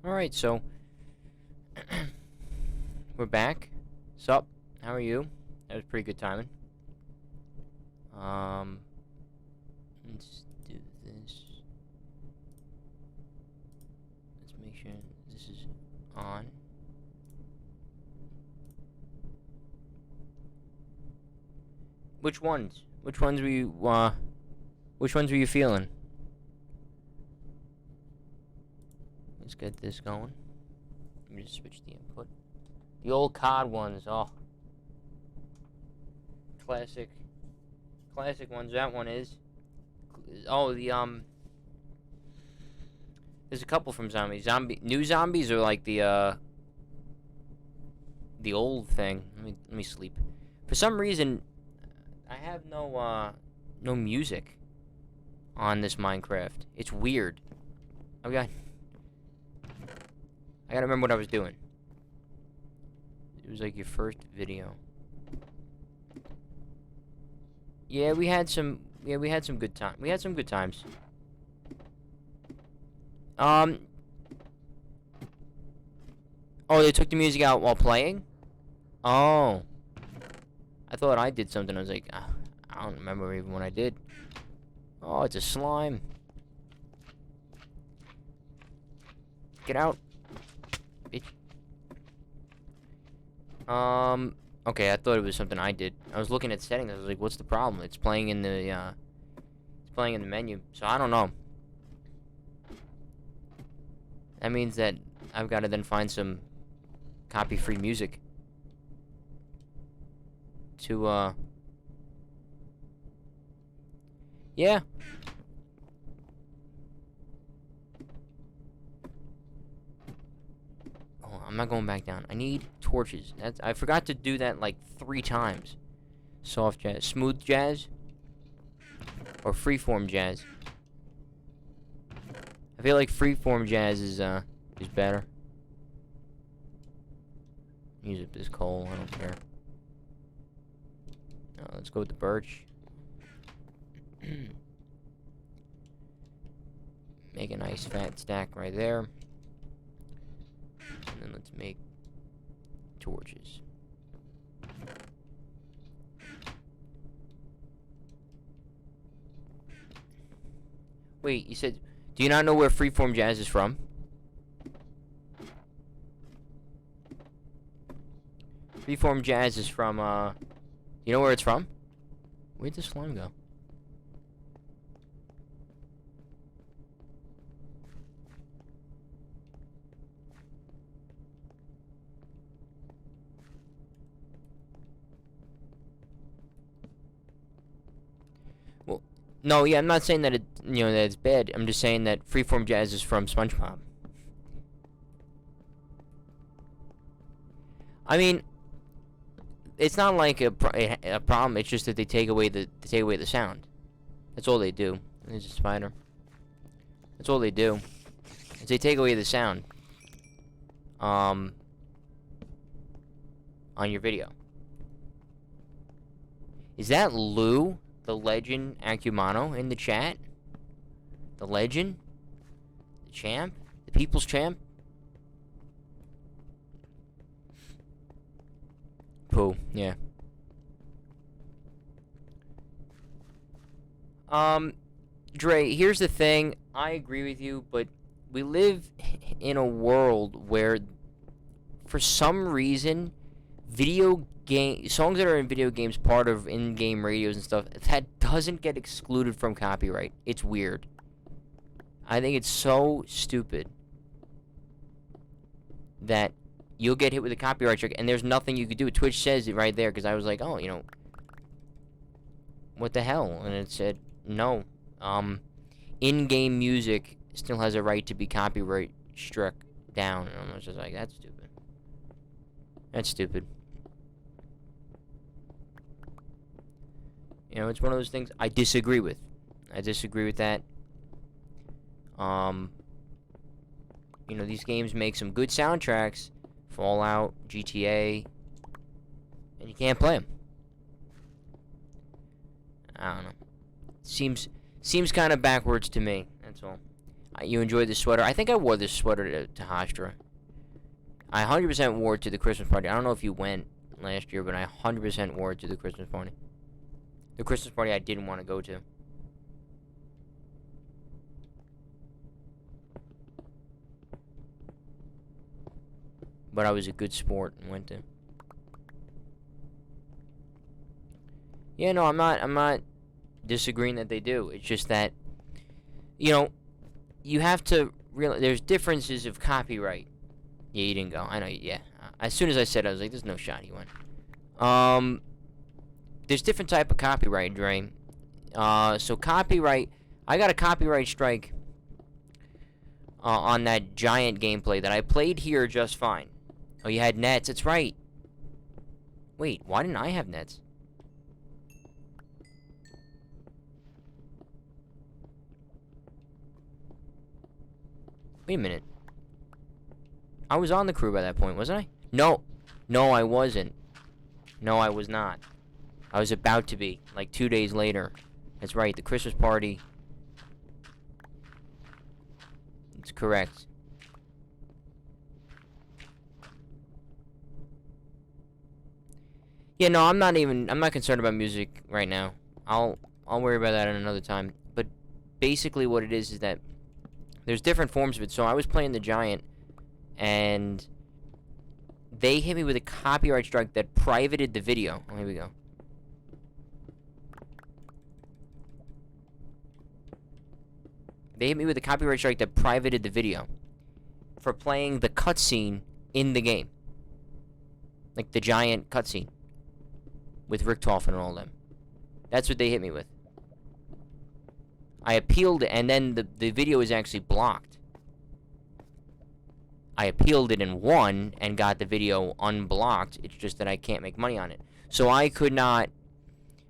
Alright, so we're back. Sup? How are you? That was pretty good timing. Let's do this. Let's make sure this is on. Which ones? Which ones were you feeling? Let's get this going. Let me just switch the input. The old COD ones, oh. Classic ones, that one is. Oh, there's a couple from zombies. New zombies are like the old thing. Let me sleep. For some reason, I have no music on this Minecraft. It's weird. I gotta remember what I was doing. It was like your first video. Yeah, we had some good time. We had some good times. Oh, they took the music out while playing? Oh. I thought I did something. I was like, I don't remember even what I did. Oh, it's a slime. Get out. Bitch. Okay, I thought it was something I did. I was looking at settings. I was like, what's the problem? It's playing in the menu. So I don't know. That means that I've got to then find some copy-free music to, yeah. Oh, I'm not going back down. I need torches. I forgot to do that like 3 times. Soft jazz, smooth jazz, or freeform jazz. I feel like freeform jazz is better. Use up this coal. I don't care. Let's go with the birch. Make a nice fat stack right there. And then let's make torches. Wait, you said... Do you not know where freeform jazz is from? Freeform jazz is from, You know where it's from? Where'd the slime go? Well, no, yeah, I'm not saying that that it's bad. I'm just saying that freeform jazz is from SpongeBob. I mean, it's not like a problem. It's just that they take away the sound. That's all they do. There's a spider. That's all they do. Is they take away the sound. On your video. Is that Lou, the legend Acumano, in the chat? The legend? The champ? The people's champ? Pooh, yeah. Dre, here's the thing. I agree with you, but we live in a world where, for some reason, songs that are in video games, part of in-game radios and stuff, that doesn't get excluded from copyright. It's weird. I think it's so stupid that you'll get hit with a copyright strike, and there's nothing you could do. Twitch says it right there, because I was like, oh, what the hell? And it said, no. In-game music still has a right to be copyright struck down. And I was just like, that's stupid. That's stupid. It's one of those things I disagree with. I disagree with that. These games make some good soundtracks. Fallout, GTA, and you can't play them. I don't know. Seems kind of backwards to me. That's all. You enjoyed the sweater. I think I wore this sweater to Hofstra. I 100% wore it to the Christmas party. I don't know if you went last year, but I 100% wore it to the Christmas party. The Christmas party I didn't want to go to. But I was a good sport and went to. Yeah, no, I'm not disagreeing that they do. It's just that, you know, you have to realize there's differences of copyright. Yeah, you didn't go. I know. Yeah. As soon as I said it, I was like, "There's no shot he went." There's different type of copyright, Dre. So copyright. I got a copyright strike on that giant gameplay that I played here just fine. Oh, you had nets. That's right. Wait, why didn't I have nets? Wait a minute. I was on the crew by that point, wasn't I? No. No, I wasn't. No, I was not. I was about to be, like 2 days later. That's right, the Christmas party. It's correct. Yeah, no, I'm not concerned about music right now. I'll worry about that at another time. But basically what it is that there's different forms of it. So I was playing the Giant, and they hit me with a copyright strike that privated the video. Oh, here we go. They hit me with a copyright strike that privated the video for playing the cutscene in the game. Like the Giant cutscene with Rick Toffin and all them. That's what they hit me with. I appealed it, and then the video is actually blocked. I appealed it and won and got the video unblocked. It's just that I can't make money on it. So I could not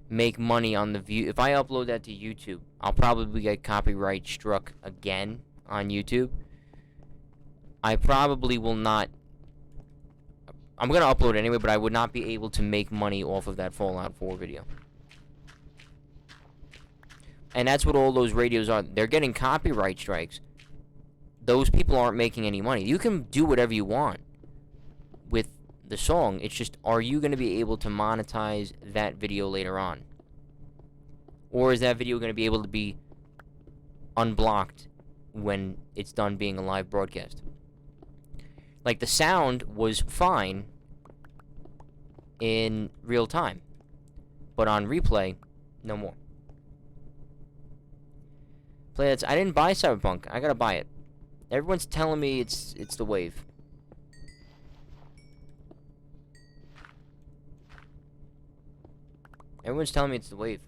make money on the view. If I upload that to YouTube, I'll probably get copyright struck again on YouTube. I probably will not. I'm going to upload it anyway, but I would not be able to make money off of that Fallout 4 video. And that's what all those radios are. They're getting copyright strikes. Those people aren't making any money. You can do whatever you want with the song. It's just, are you going to be able to monetize that video later on? Or is that video going to be able to be unblocked when it's done being a live broadcast? Like, the sound was fine in real time, but on replay, no more. I didn't buy Cyberpunk. I gotta buy it. Everyone's telling me it's the wave. Everyone's telling me it's the wave.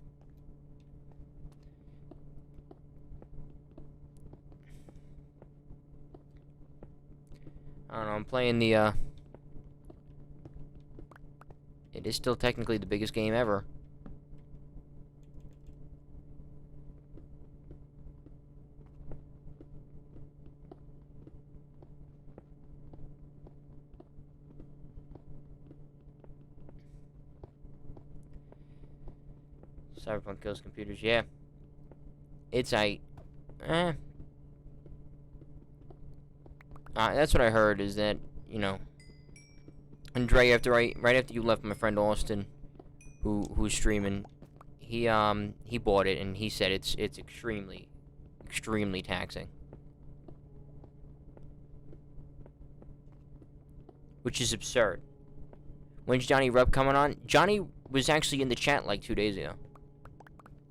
I don't know, I'm playing the, it is still technically the biggest game ever. Cyberpunk kills computers, yeah. It's that's what I heard, is that, you know, and Dre, right after you left, my friend Austin, who's streaming, he bought it, and he said it's extremely taxing. Which is absurd. When's Johnny Rep coming on? Johnny was actually in the chat like 2 days ago.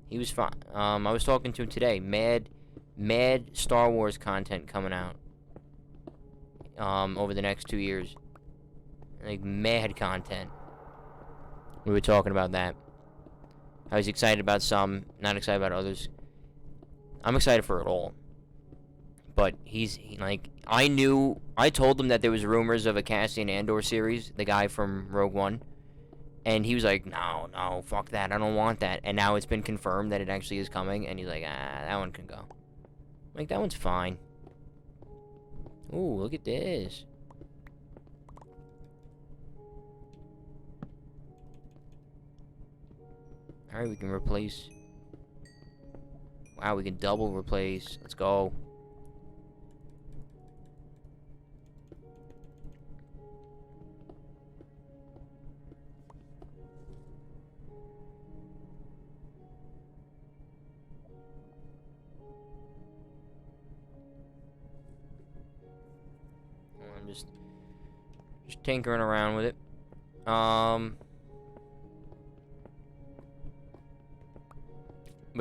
He was fine. I was talking to him today. Mad Star Wars content coming out. Over the next 2 years. Like, mad content. We were talking about that. I was excited about some, not excited about others. I'm excited for it all. But I told him that there was rumors of a Cassian Andor series, the guy from Rogue One. And he was like, no, fuck that, I don't want that. And now it's been confirmed that it actually is coming, and he's like, that one can go. I'm like, that one's fine. Ooh, look at this. Alright, we can replace. Wow, we can double replace. Let's go. Just tinkering around with it. But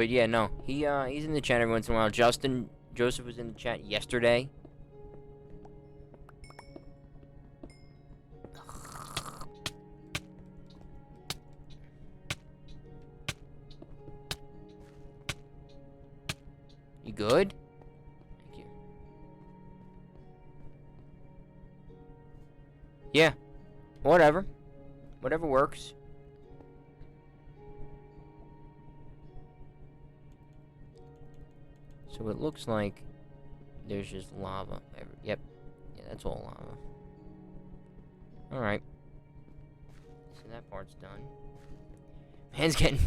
yeah, no, he's in the chat every once in a while. Joseph was in the chat yesterday. You good? Thank you. Yeah, whatever works. So it looks like there's just lava. Yep. Yeah, that's all lava. Alright. So that part's done. Man's getting...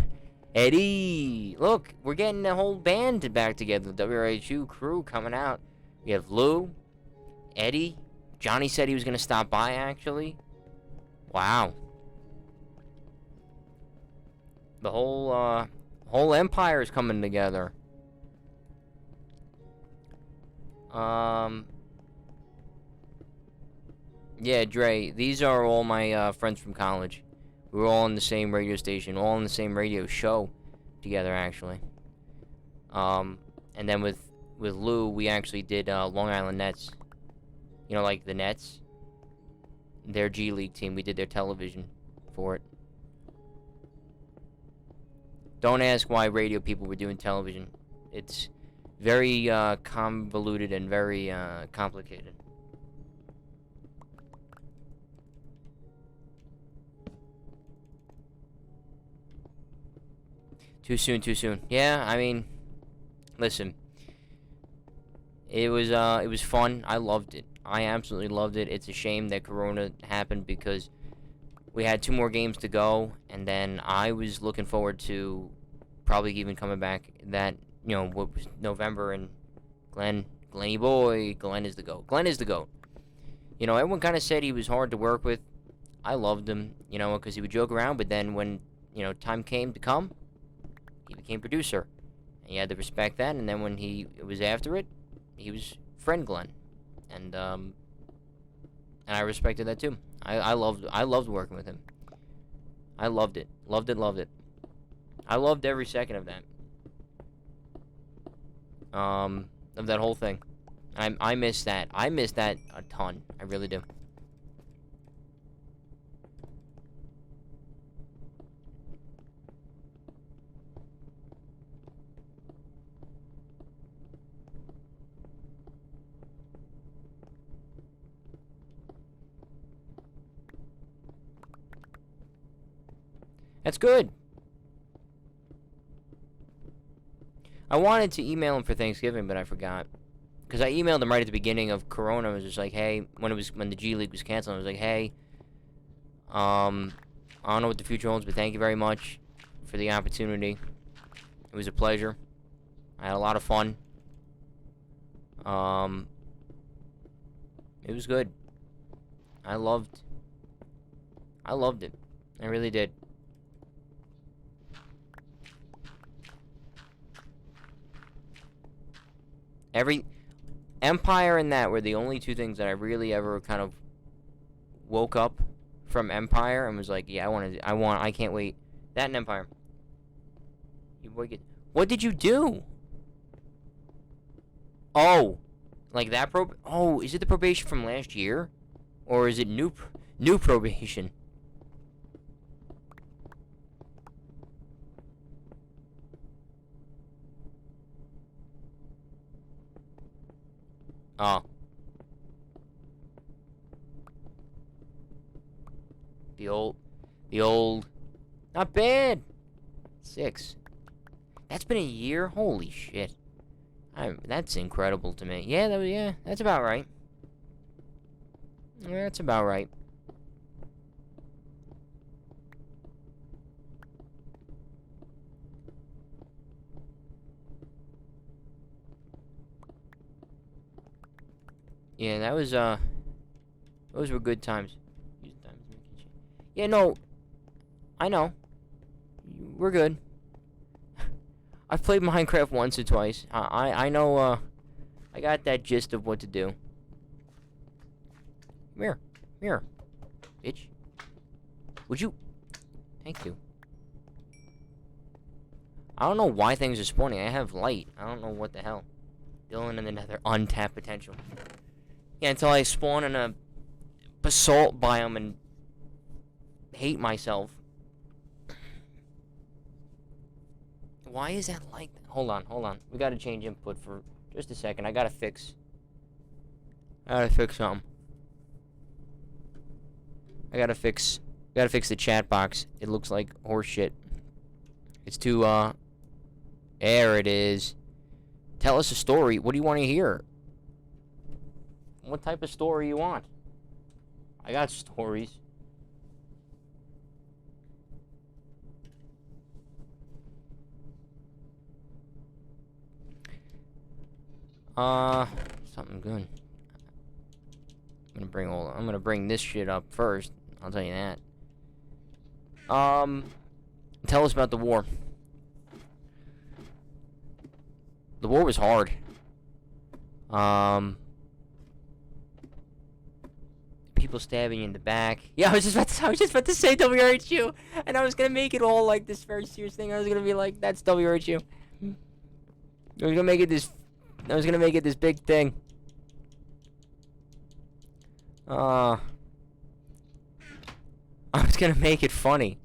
Eddie! Look, we're getting the whole band back together. The WRHU crew coming out. We have Lou, Eddie. Johnny said he was going to stop by, actually. Wow. The whole empire is coming together. Yeah, Dre, these are all my friends from college. We were all on the same radio station, all on the same radio show together, actually. And then with Lou, we actually did Long Island Nets. You know, like the Nets. Their G League team. We did their television for it. Don't ask why radio people were doing television. It's very convoluted and very complicated. Too soon. Yeah, I mean, listen. It was fun. I loved it. I absolutely loved it. It's a shame that Corona happened because we had 2 more games to go, and then I was looking forward to probably even coming back that, you know, what was November, and Glenny boy, Glenn is the GOAT. Glenn is the GOAT. You know, everyone kind of said he was hard to work with. I loved him, you know, because he would joke around, but then when, you know, time came to come, he became producer. And you had to respect that, and then when he was after it, he was friend Glenn. And I respected that too. I loved working with him. I loved it. Loved it. I loved every second of that. Of that whole thing. I miss that. I miss that a ton. I really do. That's good. I wanted to email him for Thanksgiving, but I forgot. Because I emailed him right at the beginning of Corona. I was just like, hey, when the G League was canceled, I was like, hey, I don't know what the future holds, but thank you very much for the opportunity. It was a pleasure. I had a lot of fun. It was good. I loved it. I really did. Empire and that were the only 2 things that I really ever kind of woke up from Empire and was like, yeah, I can't wait. That and Empire. What did you do? Oh, like that oh, is it the probation from last year? Or is it new probation? Oh. The old, not bad. 6. That's been a year? Holy shit. That's incredible to me. Yeah, that's about right. Yeah, that's about right. Yeah, those were good times. Yeah, no, I know. We're good. I've played Minecraft once or twice. I know, I got that gist of what to do. Come here. Come here. Bitch. Would you? Thank you. I don't know why things are spawning. I have light. I don't know what the hell. Dylan in the nether. Untapped potential. Yeah, until I spawn in a basalt biome and hate myself. Why is that like that? Hold on. We gotta change input for just a second. I gotta fix something. I gotta fix the chat box. It looks like horse shit. It's too, there it is. Tell us a story. What do you want to hear? What type of story you want? I got stories. Something good. I'm gonna bring this shit up first. I'll tell you that. Tell us about the war. The war was hard. People stabbing you in the back. Yeah, I was just about to say WRHU, and I was gonna make it all like this very serious thing. I was gonna be like, that's WRHU. I was gonna make it this big thing. I was gonna make it funny.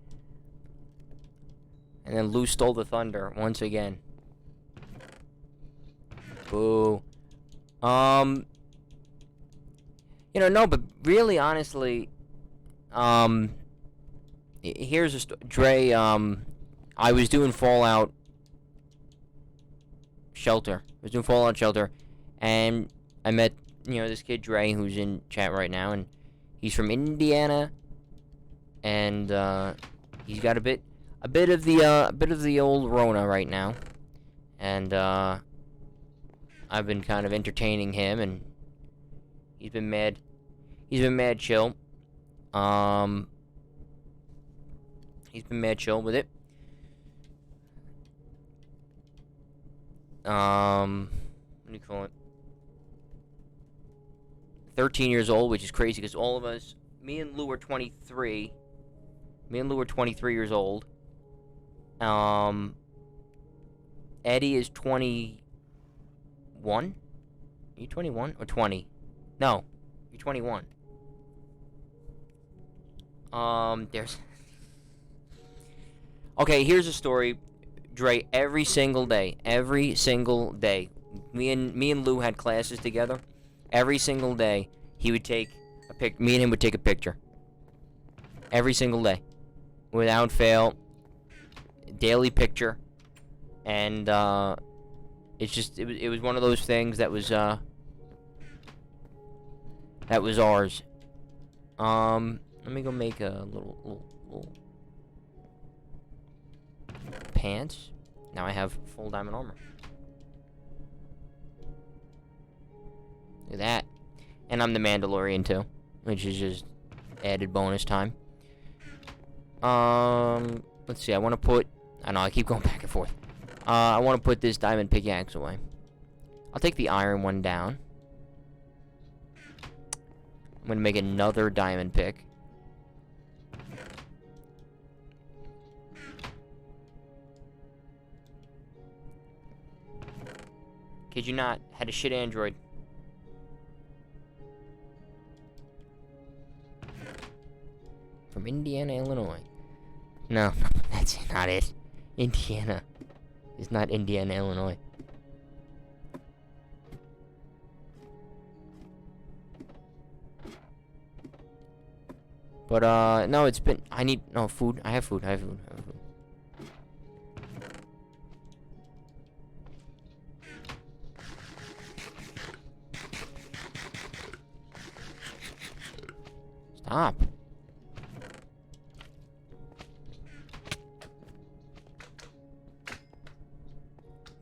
And then Lou stole the thunder once again. Boo. No, but really, honestly, here's a Dre, I was doing Fallout Shelter. And I met, this kid Dre, who's in chat right now, and he's from Indiana, and, he's got a bit of the old Rona right now, and, I've been kind of entertaining him, and he's been mad chill. He's been mad chill with it. What do you call it? 13 years old, which is crazy, because all of us, me and Lou are 23 years old. Eddie is 21? Are you 21 or 20? No, you're 21. There's... Okay, here's a story. Dre, every single day, me and Lou had classes together. Every single day, he would take a me and him would take a picture. Every single day. Without fail. Daily picture. And, it's just, it was one of those things that was ours. Let me go make a little pants. Now I have full diamond armor. Look at that. And I'm the Mandalorian too, which is just added bonus time. Let's see, I want to put, I know, I keep going back and forth. I want to put this diamond pickaxe away. I'll take the iron one down. I'm going to make another diamond pick. Kid you not, had a shit Android. From Indiana, Illinois. No, that's not it. Indiana. It's not Indiana, Illinois. But, no, it's been... food. I have food. Stop.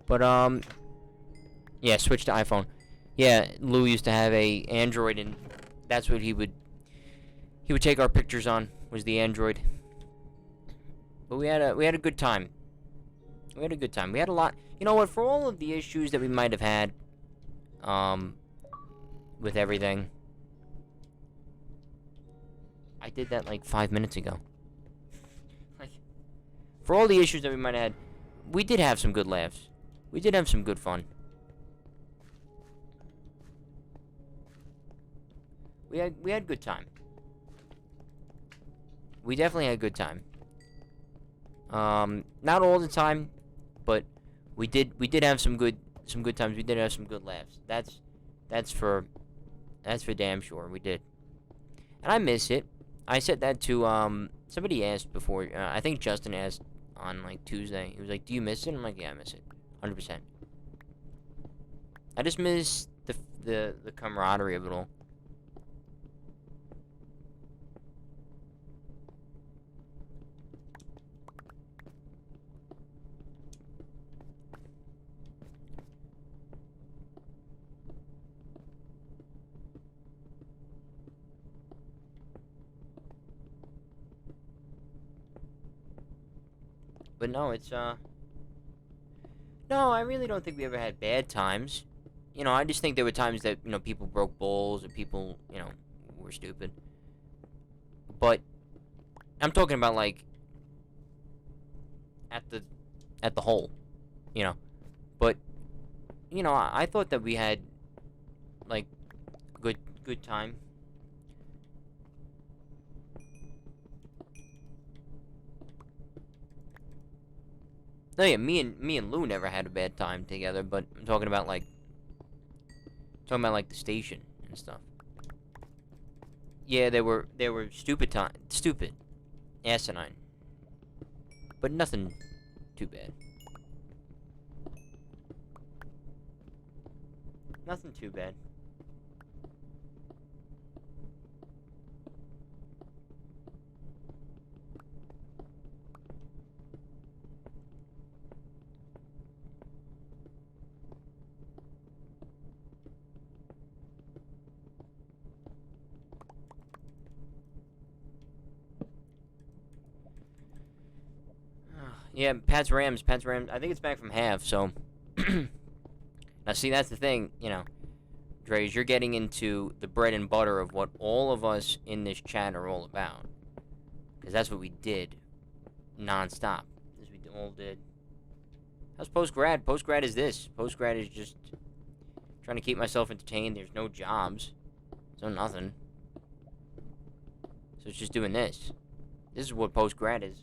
But, yeah, switch to iPhone. Yeah, Lou used to have a Android, and that's what he would take our pictures on, was the Android. But we had a good time. We had a lot. You know what, for all of the issues that we might have had, with everything, I did that like 5 minutes ago. Like, for all the issues that we might have had, we did have some good laughs. We did have some good fun. We had good time. We definitely had a good time. Not all the time, but we did have some good times. We did have some good laughs. That's for damn sure. We did. And I miss it. I said that to somebody asked before. I think Justin asked on like Tuesday. He was like, "Do you miss it?" I'm like, "Yeah, I miss it, 100%." I just miss the camaraderie of it all. But no, it's no, I really don't think we ever had bad times. You know, I just think there were times that, people broke balls or people, were stupid. But I'm talking about like at the whole, you know. But I thought that we had like good time. No, yeah, me and Lou never had a bad time together, but I'm talking about like the station and stuff. Yeah, they were stupid, asinine, but nothing too bad. Nothing too bad. Yeah, Pats Rams. I think it's back from half. So now, see, that's the thing. Dre's, you're getting into the bread and butter of what all of us in this chat are all about, because that's what we did, nonstop. As we all did. How's post grad? Post grad is this. Post grad is just trying to keep myself entertained. There's no jobs, so nothing. So it's just doing this. This is what post grad is.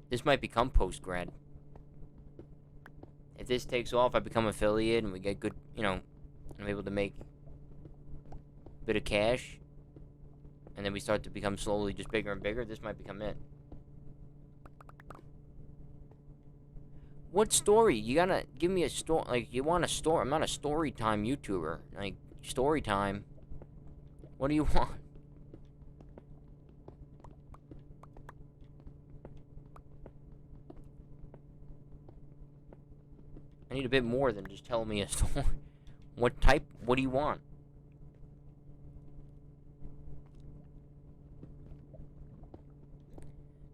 This might become post-grad. If this takes off, I become affiliate and we get good, I'm able to make a bit of cash. And then we start to become slowly just bigger and bigger. This might become it. What story? You gotta give me a story. Like, you want a story? I'm not a story time YouTuber. Like, story time. What do you want? I need a bit more than just tell me a story. What type? What do you want?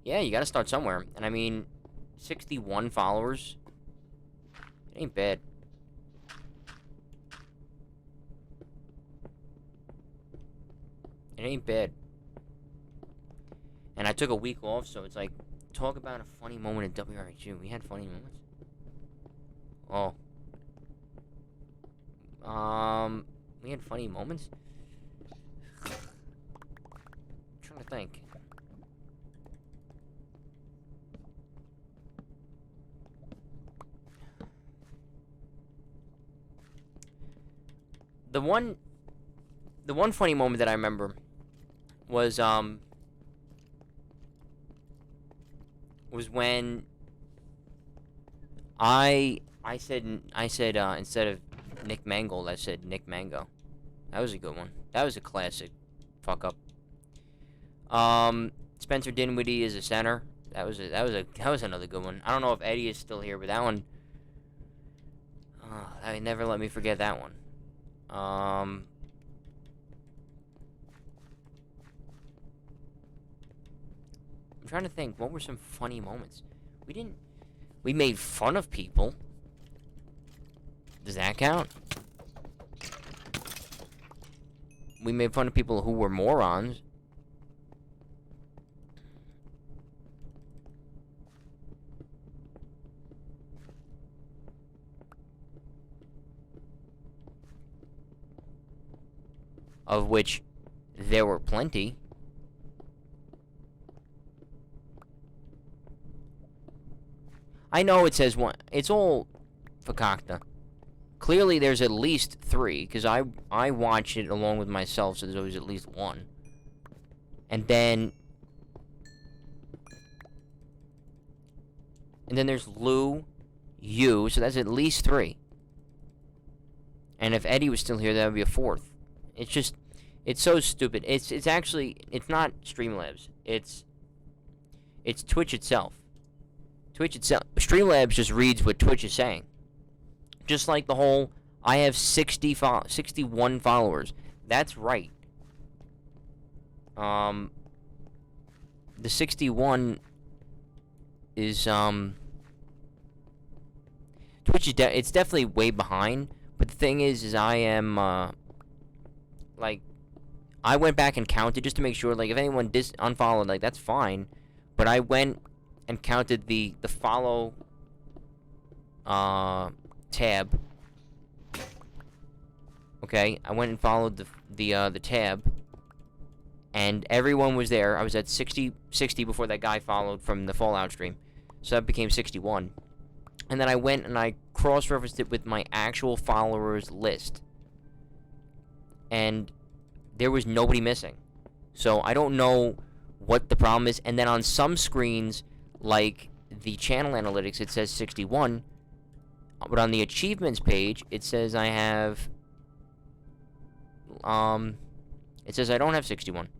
Yeah, you gotta start somewhere. And I mean, 61 followers. It ain't bad. It ain't bad. And I took a week off, so it's like, talk about a funny moment at WRHU. We had funny moments. Oh. We had funny moments? I'm trying to think. The one funny moment that I remember was when I said instead of Nick Mangold, I said Nick Mango. That was a good one. That was a classic fuck up. Spencer Dinwiddie is a center. That was another good one. I don't know if Eddie is still here, but that one, I never let me forget that one. I'm trying to think, what were some funny moments? We made fun of people. Does that count? We made fun of people who were morons. of which there were plenty. I know it says one. It's all fakakta. Clearly, there's at least 3, because I watched it along with myself, so there's always at least 1. And then there's Lou, you, so that's at least 3. And if Eddie was still here, that would be a 4th. It's just, it's so stupid. It's actually, it's not Streamlabs. It's Twitch itself. Streamlabs just reads what Twitch is saying. Just like the whole, I have 61 followers. That's right. The 61 is, Twitch is it's definitely way behind. But the thing is I am, like, I went back and counted just to make sure, like, if anyone unfollowed, like, that's fine. But I went and counted the follow, tab. Okay, I went and followed the tab, and everyone was there. I was at 60 before that guy followed from the Fallout stream, so that became 61. And then I went and I cross-referenced it with my actual followers list, and there was nobody missing. So I don't know what the problem is. And then on some screens, like the channel analytics, it says 61. But on the achievements page, it says I have, it says I don't have 61. It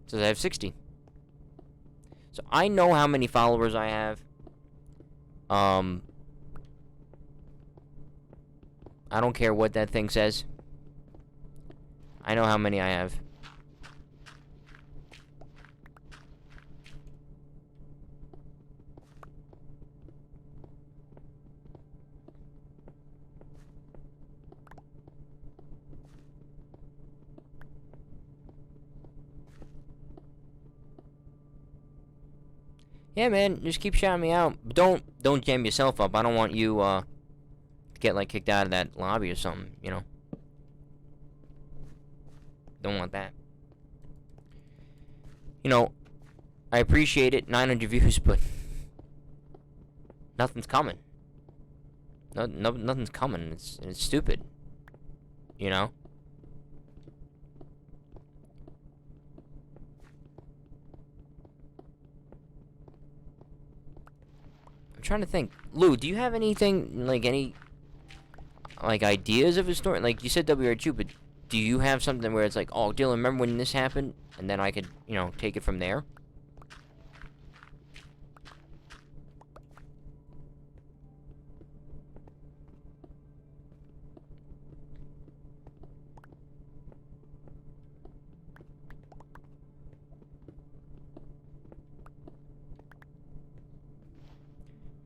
says I have 60. So I know how many followers I have. I don't care what that thing says. I know how many I have. Yeah, man, just keep shouting me out. But don't jam yourself up. I don't want you to get like kicked out of that lobby or something, you know. Don't want that. You know, I appreciate it, 900 views, but nothing's coming. Nothing's coming. It's stupid. You know? I'm trying to think. Lou, do you have anything, like, any, like, ideas of a story? Like, you said WRQ, but do you have something where it's like, oh, Dylan, remember when this happened? And then I could, you know, take it from there?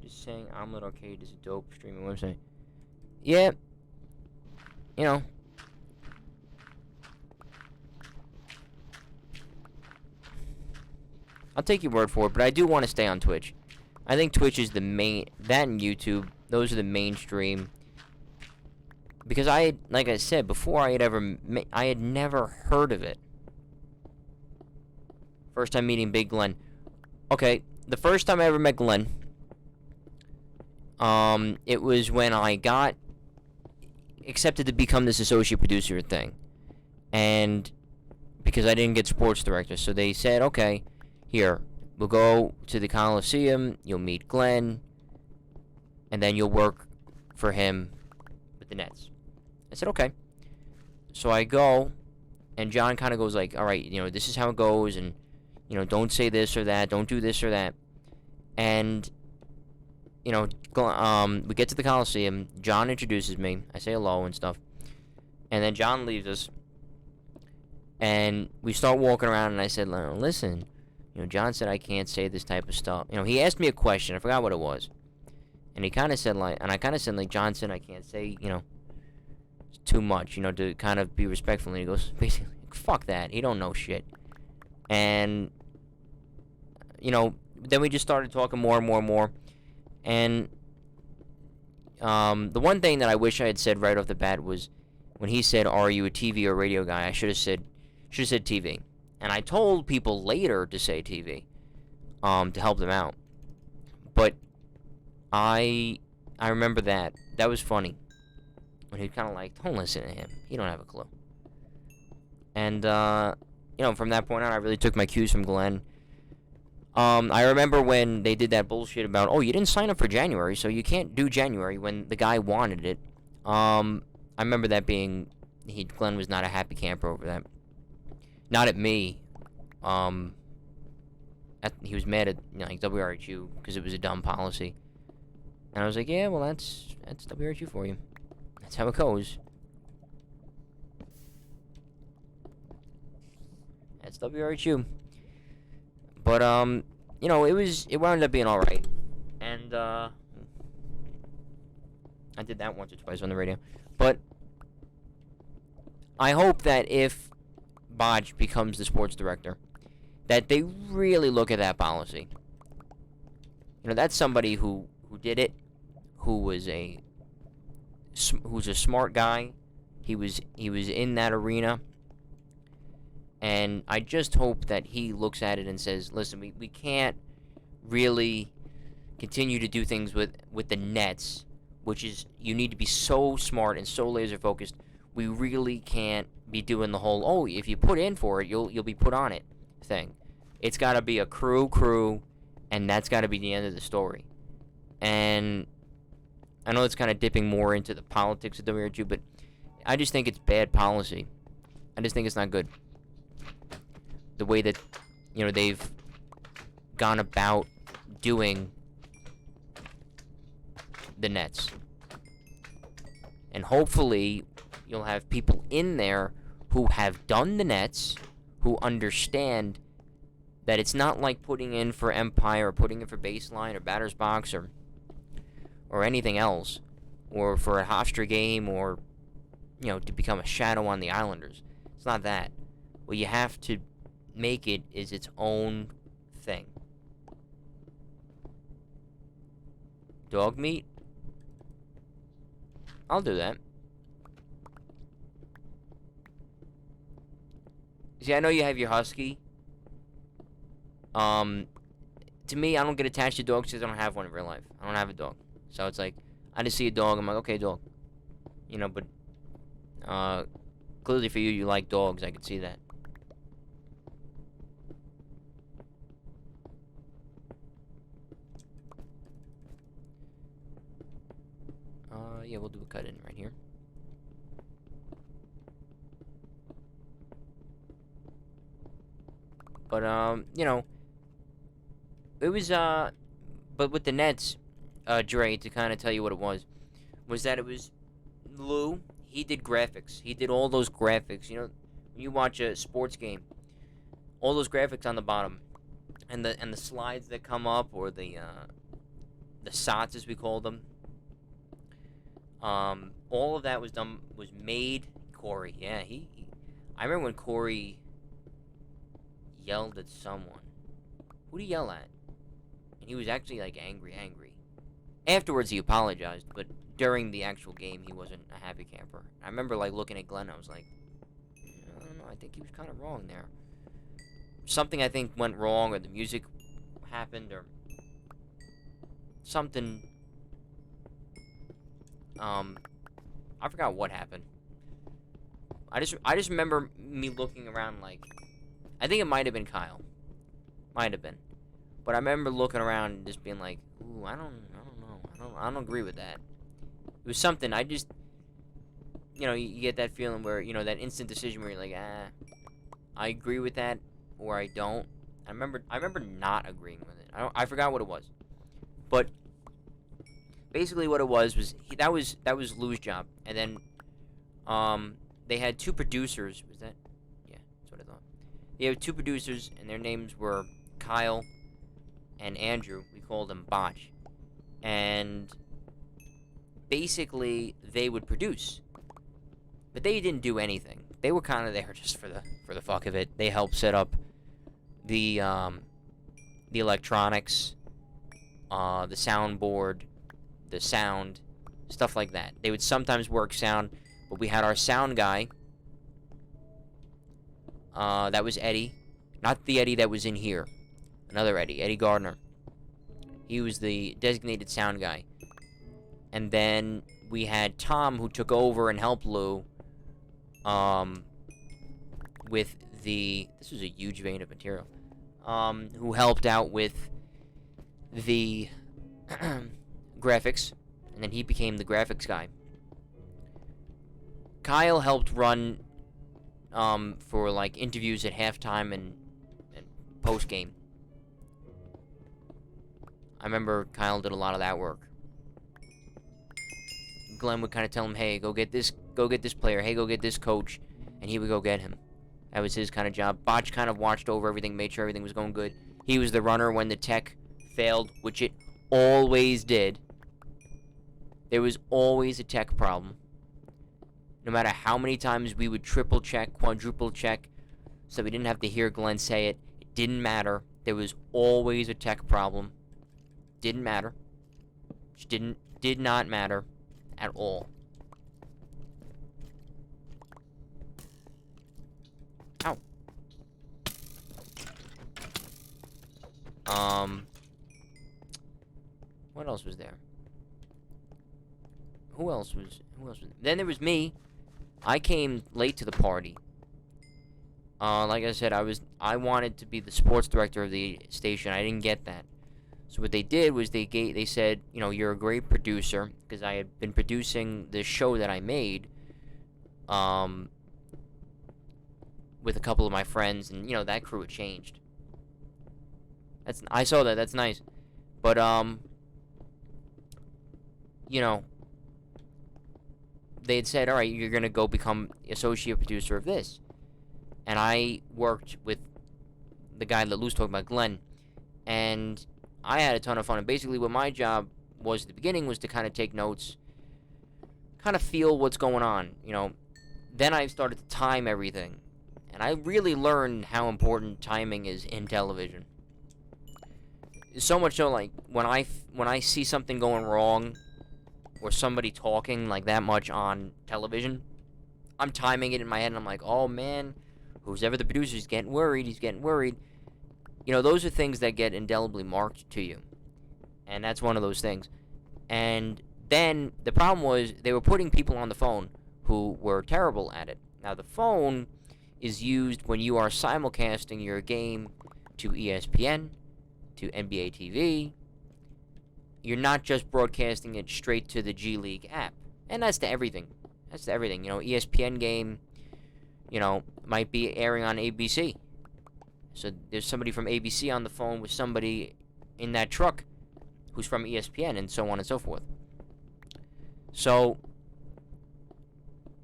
Just saying Omelet Arcade is a dope streaming website. Yeah. You know. I'll take your word for it, but I do want to stay on Twitch. I think Twitch is the main, that and YouTube, those are the mainstream. Because like I said, before I had never heard of it. First time meeting Big Glenn. Okay, the first time I ever met Glenn, it was when I got accepted to become this associate producer thing. And because I didn't get sports director, so they said, okay, here, we'll go to the Coliseum, you'll meet Glenn, and then you'll work for him with the Nets. I said, okay. So I go, and John kind of goes like, all right, you know, this is how it goes, and, you know, don't say this or that, don't do this or that. And, you know, we get to the Coliseum, John introduces me, I say hello and stuff, and then John leaves us, and we start walking around, and I said, listen, you know, John said I can't say this type of stuff. You know, he asked me a question. I forgot what it was. And he kind of said, like, and I kind of said, like, John said I can't say, you know, too much, you know, to kind of be respectful. And he goes, basically, fuck that. He don't know shit. And, you know, then we just started talking more and more and more. And the one thing that I wish I had said right off the bat was, when he said, "Are you a TV or radio guy?" I should have said TV, and I told people later to say TV, to help them out. But I remember that was funny when he kind of like, "Don't listen to him. He don't have a clue." And from that point on, I really took my cues from Glenn. I remember when they did that bullshit about, oh, you didn't sign up for January, so you can't do January when the guy wanted it. I remember that being, Glenn was not a happy camper over that. Not at me. He was mad at WRHU because it was a dumb policy. And I was like, yeah, well, that's WRHU for you. That's how it goes. That's WRHU. But it wound up being all right, and I did that once or twice on the radio. But I hope that if Botch becomes the sports director, that they really look at that policy. That's somebody who did it, who's a smart guy. He was in that arena. And I just hope that he looks at it and says, listen, we can't really continue to do things with the Nets, which is, you need to be so smart and so laser focused. We really can't be doing the whole, oh, if you put in for it, you'll be put on it thing. It's got to be a crew, and that's got to be the end of the story. And I know it's kind of dipping more into the politics of WRHU, but I just think it's bad policy. I just think it's not good. The way that, they've gone about doing the Nets. And hopefully, you'll have people in there who have done the Nets, who understand that it's not like putting in for Empire, or putting in for Baseline, or Batter's Box, or anything else, or for a Hofstra game, or, to become a shadow on the Islanders. It's not that. What you have to make it is its own thing. Dog meat? I'll do that. See, I know you have your husky. To me, I don't get attached to dogs because I don't have one in real life. I don't have a dog. So it's like, I just see a dog, I'm like, okay, dog. But clearly for you like dogs, I could see that. Yeah, we'll do a cut in right here. But, it was, but with the Nets, Dre, to kind of tell you what it was that it was Lou. He did graphics. He did all those graphics. When you watch a sports game, all those graphics on the bottom, and the slides that come up, or the SOTs as we call them. All of that was made. Corey, yeah, I remember when Corey yelled at someone. Who'd he yell at? And he was actually like angry. Afterwards, he apologized, but during the actual game, he wasn't a happy camper. I remember like looking at Glenn. I was like, I don't know. I think he was kind of wrong there. Something I think went wrong, or the music happened, or something. I forgot what happened. I just remember me looking around like, I think it might have been Kyle. Might have been. But I remember looking around and just being like, ooh, I don't know. I don't agree with that. It was something, I just, you get that feeling where, that instant decision where you're like, I agree with that, or I don't. I remember not agreeing with it. I forgot what it was. But basically what it was that was Lou's job. And then they had two producers. Was that? Yeah, that's what I thought. They had two producers, and their names were Kyle and Andrew. We called them Botch. And basically they would produce, but they didn't do anything. They were kind of there just for the fuck of it. They helped set up the electronics, the soundboard, the sound, stuff like that. They would sometimes work sound, But we had our sound guy. That was Eddie. Not the Eddie that was in here. Another Eddie. Eddie Gardner. He was the designated sound guy. And then we had Tom, who took over and helped Lou. With the... This was a huge vein of material. Who helped out with the graphics. And then he became the graphics guy. Kyle helped run for like interviews at halftime and post game. I remember Kyle did a lot of that work. Glenn would kind of tell him, "Hey, go get this player. Hey, go get this coach," and he would go get him. That was his kind of job. Botch kind of watched over everything, made sure everything was going good. He was the runner when the tech failed, which it always did. There was always a tech problem. No matter how many times we would triple check, quadruple check, so we didn't have to hear Glenn say it. It didn't matter. There was always a tech problem. Didn't matter. Just did not matter at all. Ow. What else was there? Who else was Then there was me. I came late to the party. Like I said, I wanted to be the sports director of the station. I didn't get that. So what they did was they said, you know, you're a great producer, because I had been producing the show that I made with a couple of my friends, and you know, that crew had changed. I saw that. That's nice. But you know, they had said, all right, you're going to go become associate producer of this. And I worked with the guy that Lou's talking about, Glenn. And I had a ton of fun. And basically what my job was at the beginning was to kind of take notes, kind of feel what's going on, you know. Then I started to time everything. And I really learned how important timing is in television. So much so, like, when I see something going wrong, or somebody talking like that much on television, I'm timing it in my head, and I'm like, oh man, who's ever the producer is getting worried, he's getting worried. You know, those are things that get indelibly marked to you. And that's one of those things. And then the problem was they were putting people on the phone who were terrible at it. Now, the phone is used when you are simulcasting your game to ESPN, to NBA TV. You're not just broadcasting it straight to the G League app. And that's to everything. That's to everything. You know, ESPN game, you know, might be airing on ABC. So there's somebody from ABC on the phone with somebody in that truck who's from ESPN, and so on and so forth. So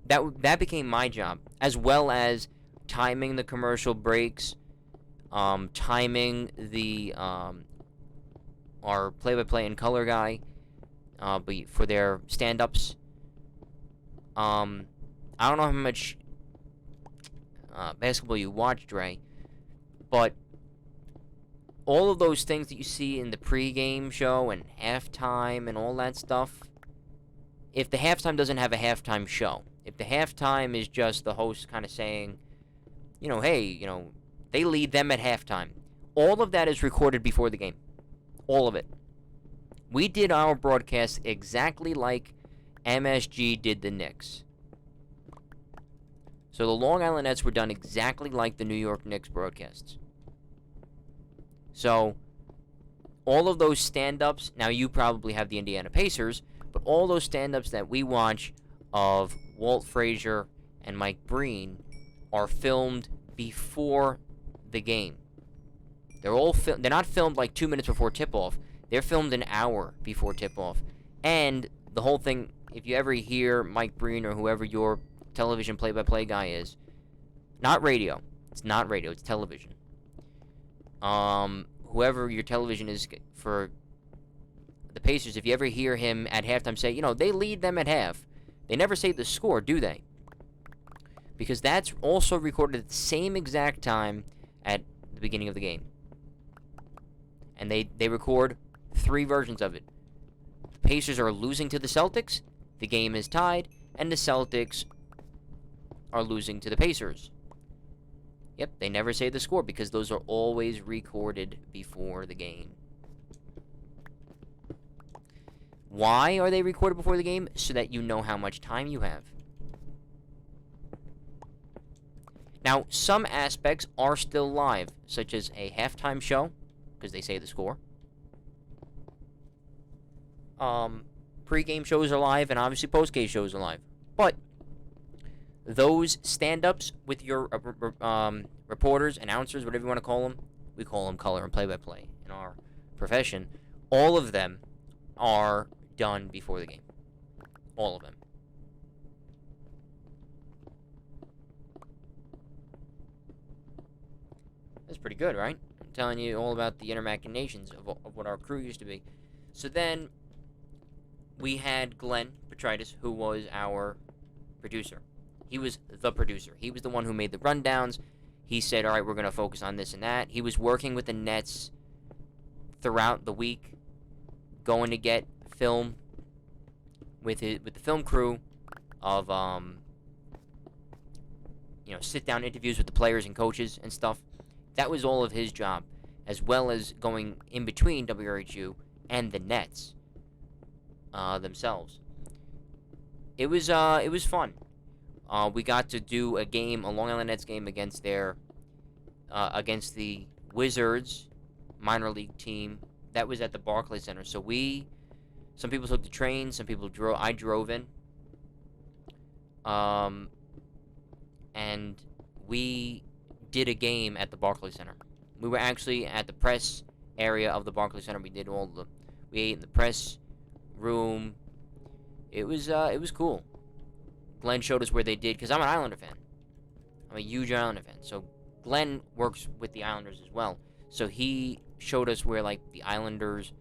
that became my job, as well as timing the commercial breaks, timing the our play-by-play and color guy, but for their stand-ups. I don't know how much basketball you watch, Dre, but all of those things that you see in the pregame show and halftime and all that stuff, if the halftime doesn't have a halftime show, if the halftime is just the host kind of saying, you know, hey, you know, they lead them at halftime, all of that is recorded before the game. All of it. We did our broadcast exactly like MSG did the Knicks. So the Long Island Nets were done exactly like the New York Knicks broadcasts. So all of those stand-ups, now you probably have the Indiana Pacers, but all those stand-ups that we watch of Walt Frazier and Mike Breen are filmed before the game. They're not filmed like 2 minutes before tip-off. They're filmed an hour before tip-off. And the whole thing, if you ever hear Mike Breen or whoever your television play-by-play guy is, not radio. It's not radio. It's television. Whoever your television is for the Pacers, if you ever hear him at halftime say, you know, they lead them at half, they never say the score, do they? Because that's also recorded at the same exact time at the beginning of the game. And they record 3 versions of it. The Pacers are losing to the Celtics, the game is tied, and the Celtics are losing to the Pacers. Yep, they never say the score because those are always recorded before the game. Why are they recorded before the game? So that you know how much time you have. Now, some aspects are still live, such as a halftime show, because they say the score. Pre-game shows are live, and obviously post-game shows are live. But those stand-ups with your reporters, announcers, whatever you want to call them, we call them color and play-by-play in our profession, all of them are done before the game. All of them. That's pretty good, right? I'm telling you all about the inner machinations of what our crew used to be. So then, we had Glenn Petritis, who was our producer. He was the producer. He was the one who made the rundowns. He said, all right, we're going to focus on this and that. He was working with the Nets throughout the week, going to get film with the film crew of, sit-down interviews with the players and coaches and stuff. That was all of his job, as well as going in between WRHU and the Nets themselves. It was fun. We got to do a game, a Long Island Nets game against the Wizards minor league team. That was at the Barclays Center. So some people took the train, some people drove. I drove in. And we did a game at the Barclays Center. We were actually at the press area of the Barclays Center. We ate in the press room. It was cool. Glenn showed us where they did, because I'm an Islander fan. I'm a huge Islander fan. So Glenn works with the Islanders as well. So he showed us where, like, the Islanders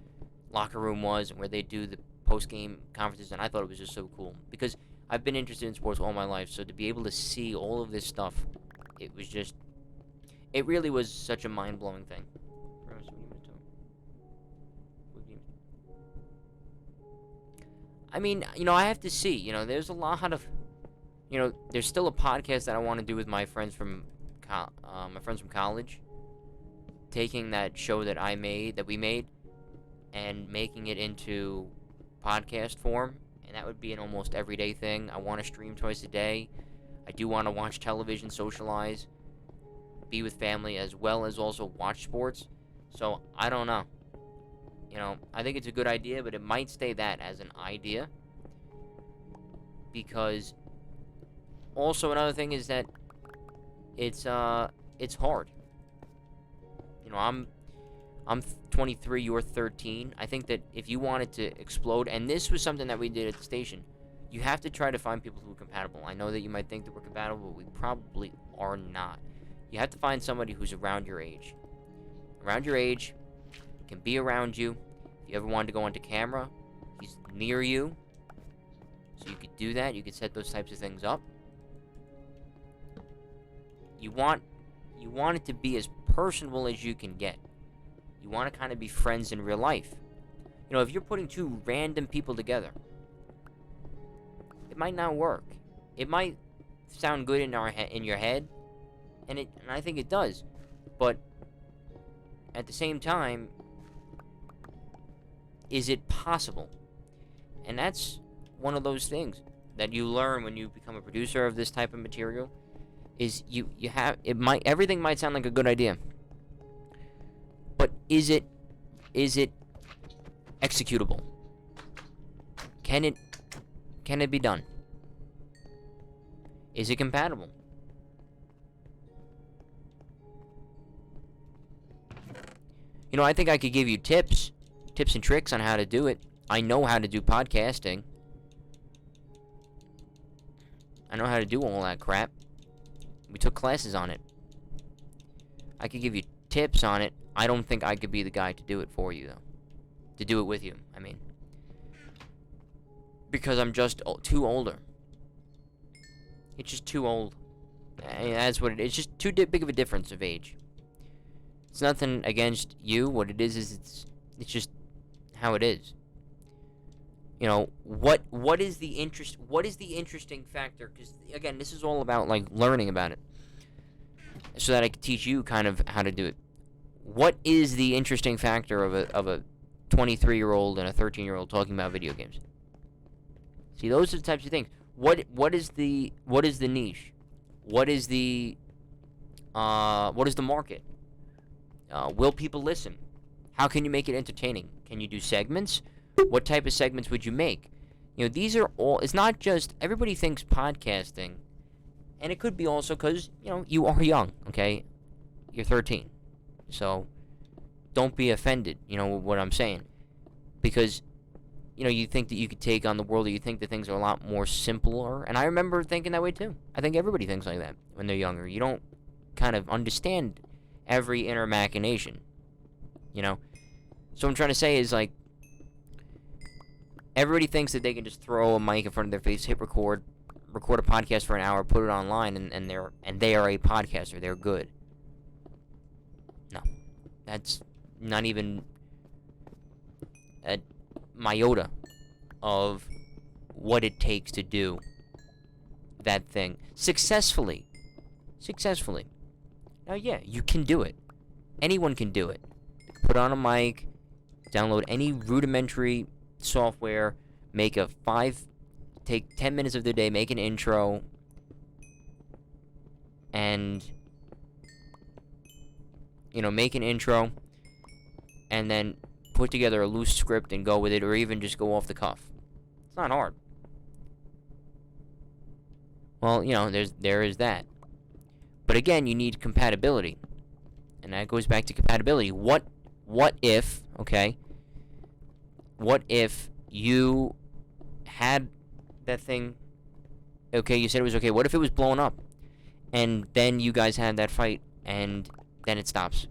locker room was and where they do the post-game conferences, and I thought it was just so cool. Because I've been interested in sports all my life, so to be able to see all of this stuff, it really was such a mind-blowing thing. I mean, I have to see. There's a lot of, there's still a podcast that I want to do with my friends from college, taking that show that we made, and making it into podcast form, and that would be an almost everyday thing. I want to stream twice a day. I do want to watch television, socialize, be with family, as well as also watch sports. So, I don't know. I think it's a good idea, but it might stay that as an idea. Because also another thing is that it's hard. I'm 23, you're 13. I think that if you wanted to explode, and this was something that we did at the station, you have to try to find people who are compatible. I know that you might think that we're compatible, but we probably are not. You have to find somebody who's around your age. Around your age, can be around you. If you ever wanted to go onto camera, he's near you. So you could do that. You could set those types of things up. You want it to be as personable as you can get. You want to kind of be friends in real life. If you're putting two random people together, it might not work. It might sound good in your head, and I think it does. But at the same time, is it possible? And that's one of those things that you learn when you become a producer of this type of material. Is everything might sound like a good idea, but is it executable? Can it be done? Is it compatible? I think I could give you tips and tricks on how to do it. I know how to do podcasting. I know how to do all that crap. We took classes on it. I could give you tips on it. I don't think I could be the guy to do it for you, though. To do it with you, I mean. Because I'm just too older. It's just too old. That's what it is. It's just too big of a difference of age. It's nothing against you. What it is it's just how it is. what is the interest? What is the interesting factor? Because again, this is all about like learning about it, so that I can teach you kind of how to do it. What is the interesting factor of a 23-year-old and a 13-year-old talking about video games? See, those are the types of things. What is the niche? What is the market? Will people listen? How can you make it entertaining? Can you do segments? What type of segments would you make? These are all. It's not just everybody thinks podcasting, and it could be also because you are young. Okay, you're 13, so don't be offended. What I'm saying, because you think that you could take on the world, or you think that things are a lot more simpler. And I remember thinking that way too. I think everybody thinks like that when they're younger. You don't kind of understand every inner machination. So what I'm trying to say is, like, everybody thinks that they can just throw a mic in front of their face, hit record a podcast for an hour, put it online, and they are a podcaster. They're good. No, that's not even a iota of what it takes to do that thing successfully. Now, yeah, you can do it. Anyone can do it. Put on a mic, download any rudimentary software, take 10 minutes of their day, make an intro, and make an intro, and then put together a loose script and go with it, or even just go off the cuff. It's not hard. Well, there is that. But again, you need compatibility. And that goes back to compatibility. What if, okay? What if you had that thing, okay, you said it was okay. What if it was blown up? And then you guys had that fight, and then it stops.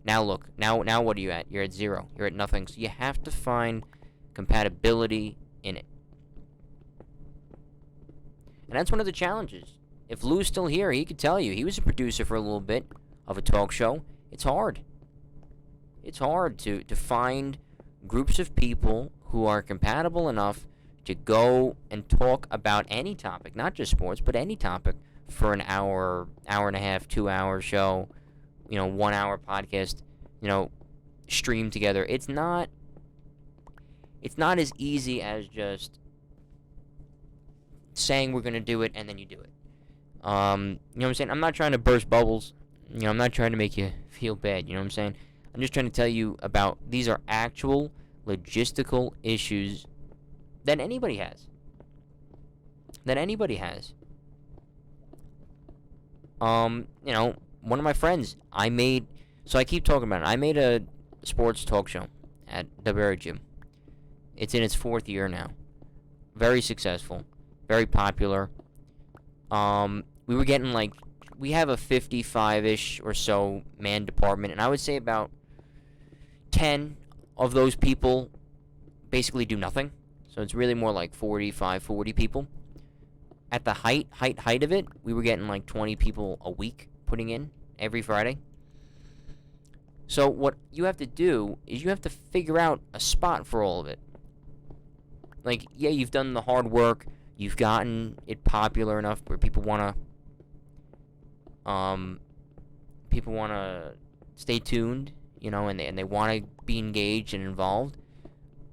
Now look, now what are you at? You're at 0. You're at nothing. So you have to find compatibility in it. And that's one of the challenges. If Lou's still here, he could tell you. He was a producer for a little bit of a talk show. It's hard. It's hard to find groups of people who are compatible enough to go and talk about any topic, not just sports, but any topic, for an hour and a half, 2-hour show, 1-hour podcast, stream together. It's not as easy as just saying we're going to do it and then you do it. You know what I'm saying? I'm not trying to burst bubbles. I'm not trying to make you feel bad. You know what I'm saying? I'm just trying to tell you about, these are actual logistical issues that anybody has. One of my friends, I keep talking about it. I made a sports talk show at the Gym. It's in its 4th year now. Very successful. Very popular. We were getting we have a 55-ish or so man department, and I would say about 10 of those people basically do nothing. So it's really more like 45, 40 people. At the height of it, we were getting 20 people a week putting in every Friday. So what you have to do is you have to figure out a spot for all of it. Yeah, you've done the hard work. You've gotten it popular enough where people want to stay tuned, and they want to be engaged and involved.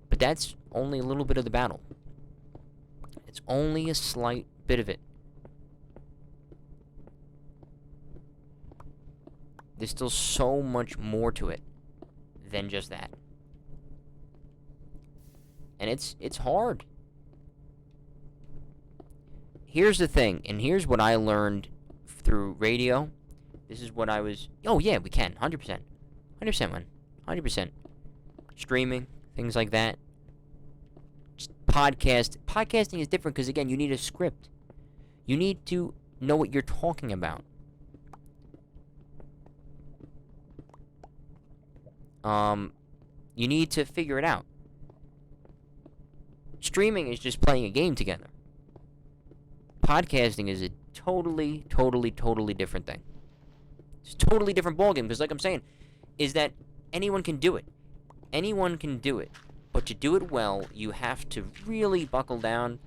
But that's only a little bit of the battle. It's only a slight bit of it. There's still so much more to it than just that. And it's hard. Here's the thing, and here's what I learned through radio. This is what I was... Oh, yeah, we can. 100%. 100%, man. 100%. Streaming, things like that. Just Podcasting is different because, again, you need a script. You need to know what you're talking about. You need to figure it out. Streaming is just playing a game together. Podcasting is a totally different thing. It's a totally different ballgame because, like I'm saying, is that anyone can do it. Anyone can do it. But to do it well, you have to really buckle down,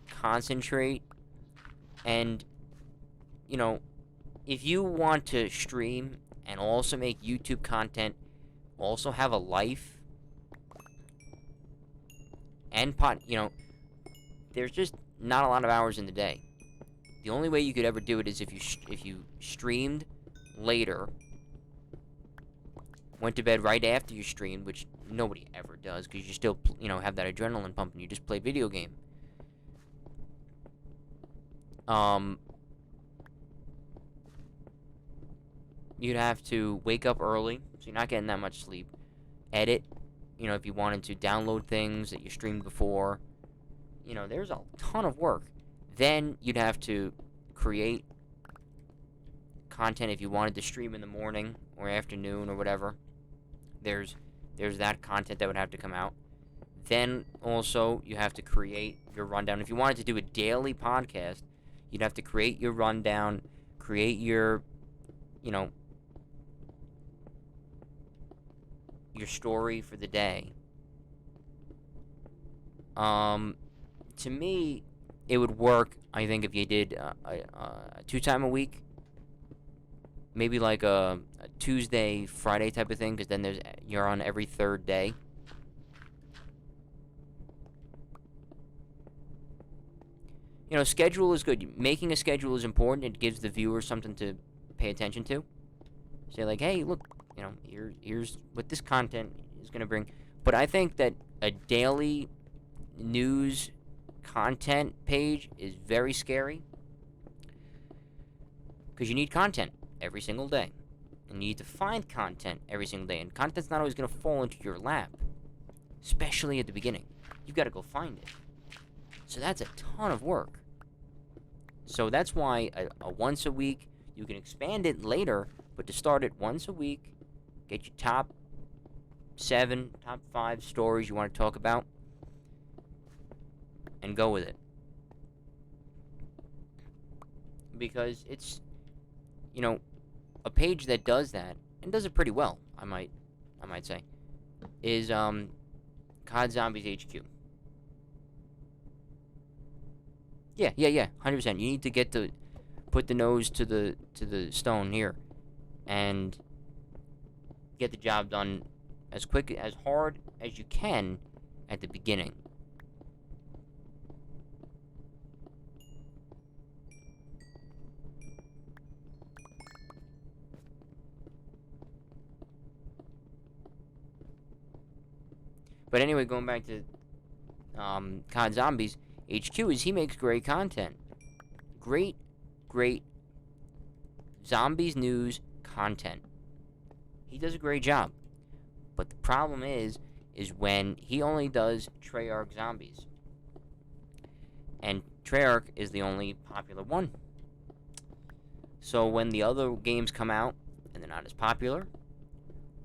concentrate, and, you know, if you want to stream and also make YouTube content, also have a life, and there's just not a lot of hours in the day. The only way you could ever do it is if you streamed later, went to bed right after you streamed, which nobody ever does because you still have that adrenaline pump and you just play video game. You'd have to wake up early, so you're not getting that much sleep. Edit, if you wanted to download things that you streamed before. There's a ton of work. Then you'd have to create content if you wanted to stream in the morning or afternoon or whatever. There's that content that would have to come out. Then also you have to create your rundown. If you wanted to do a daily podcast, you'd have to create your rundown, create your story for the day. To me, it would work, I think, if you did a 2 time a week. Maybe like a Tuesday, Friday type of thing, because then you're on every third day. Schedule is good. Making a schedule is important. It gives the viewer something to pay attention to. Say like, hey, look, here's what this content is going to bring. But I think that a daily news content page is very scary, because you need content every single day, and you need to find content every single day, and content's not always going to fall into your lap, especially at the beginning. You've got to go find it, so that's a ton of work. So that's why a once a week, you can expand it later, but to start it once a week, get your top 7, top 5 stories you want to talk about, and go with it. Because it's, a page that does that, and does it pretty well, I might say, is COD Zombies HQ. Yeah, 100%. You need to put the nose to the stone here, and get the job done as hard as you can at the beginning. But anyway, going back to COD Zombies HQ, is he makes great content. Great zombies news content. He does a great job. But the problem is when he only does Treyarch zombies. And Treyarch is the only popular one. So when the other games come out and they're not as popular,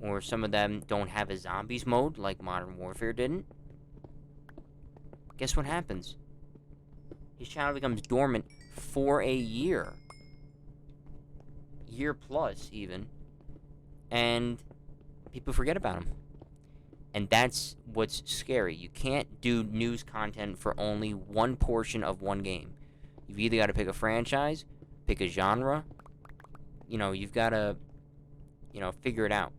or some of them don't have a zombies mode like Modern Warfare didn't, guess what happens? His channel becomes dormant for a year plus even, and people forget about him. And that's what's scary. You can't do news content for only one portion of one game. You've either got to pick a franchise, pick a genre. You've got to, figure it out.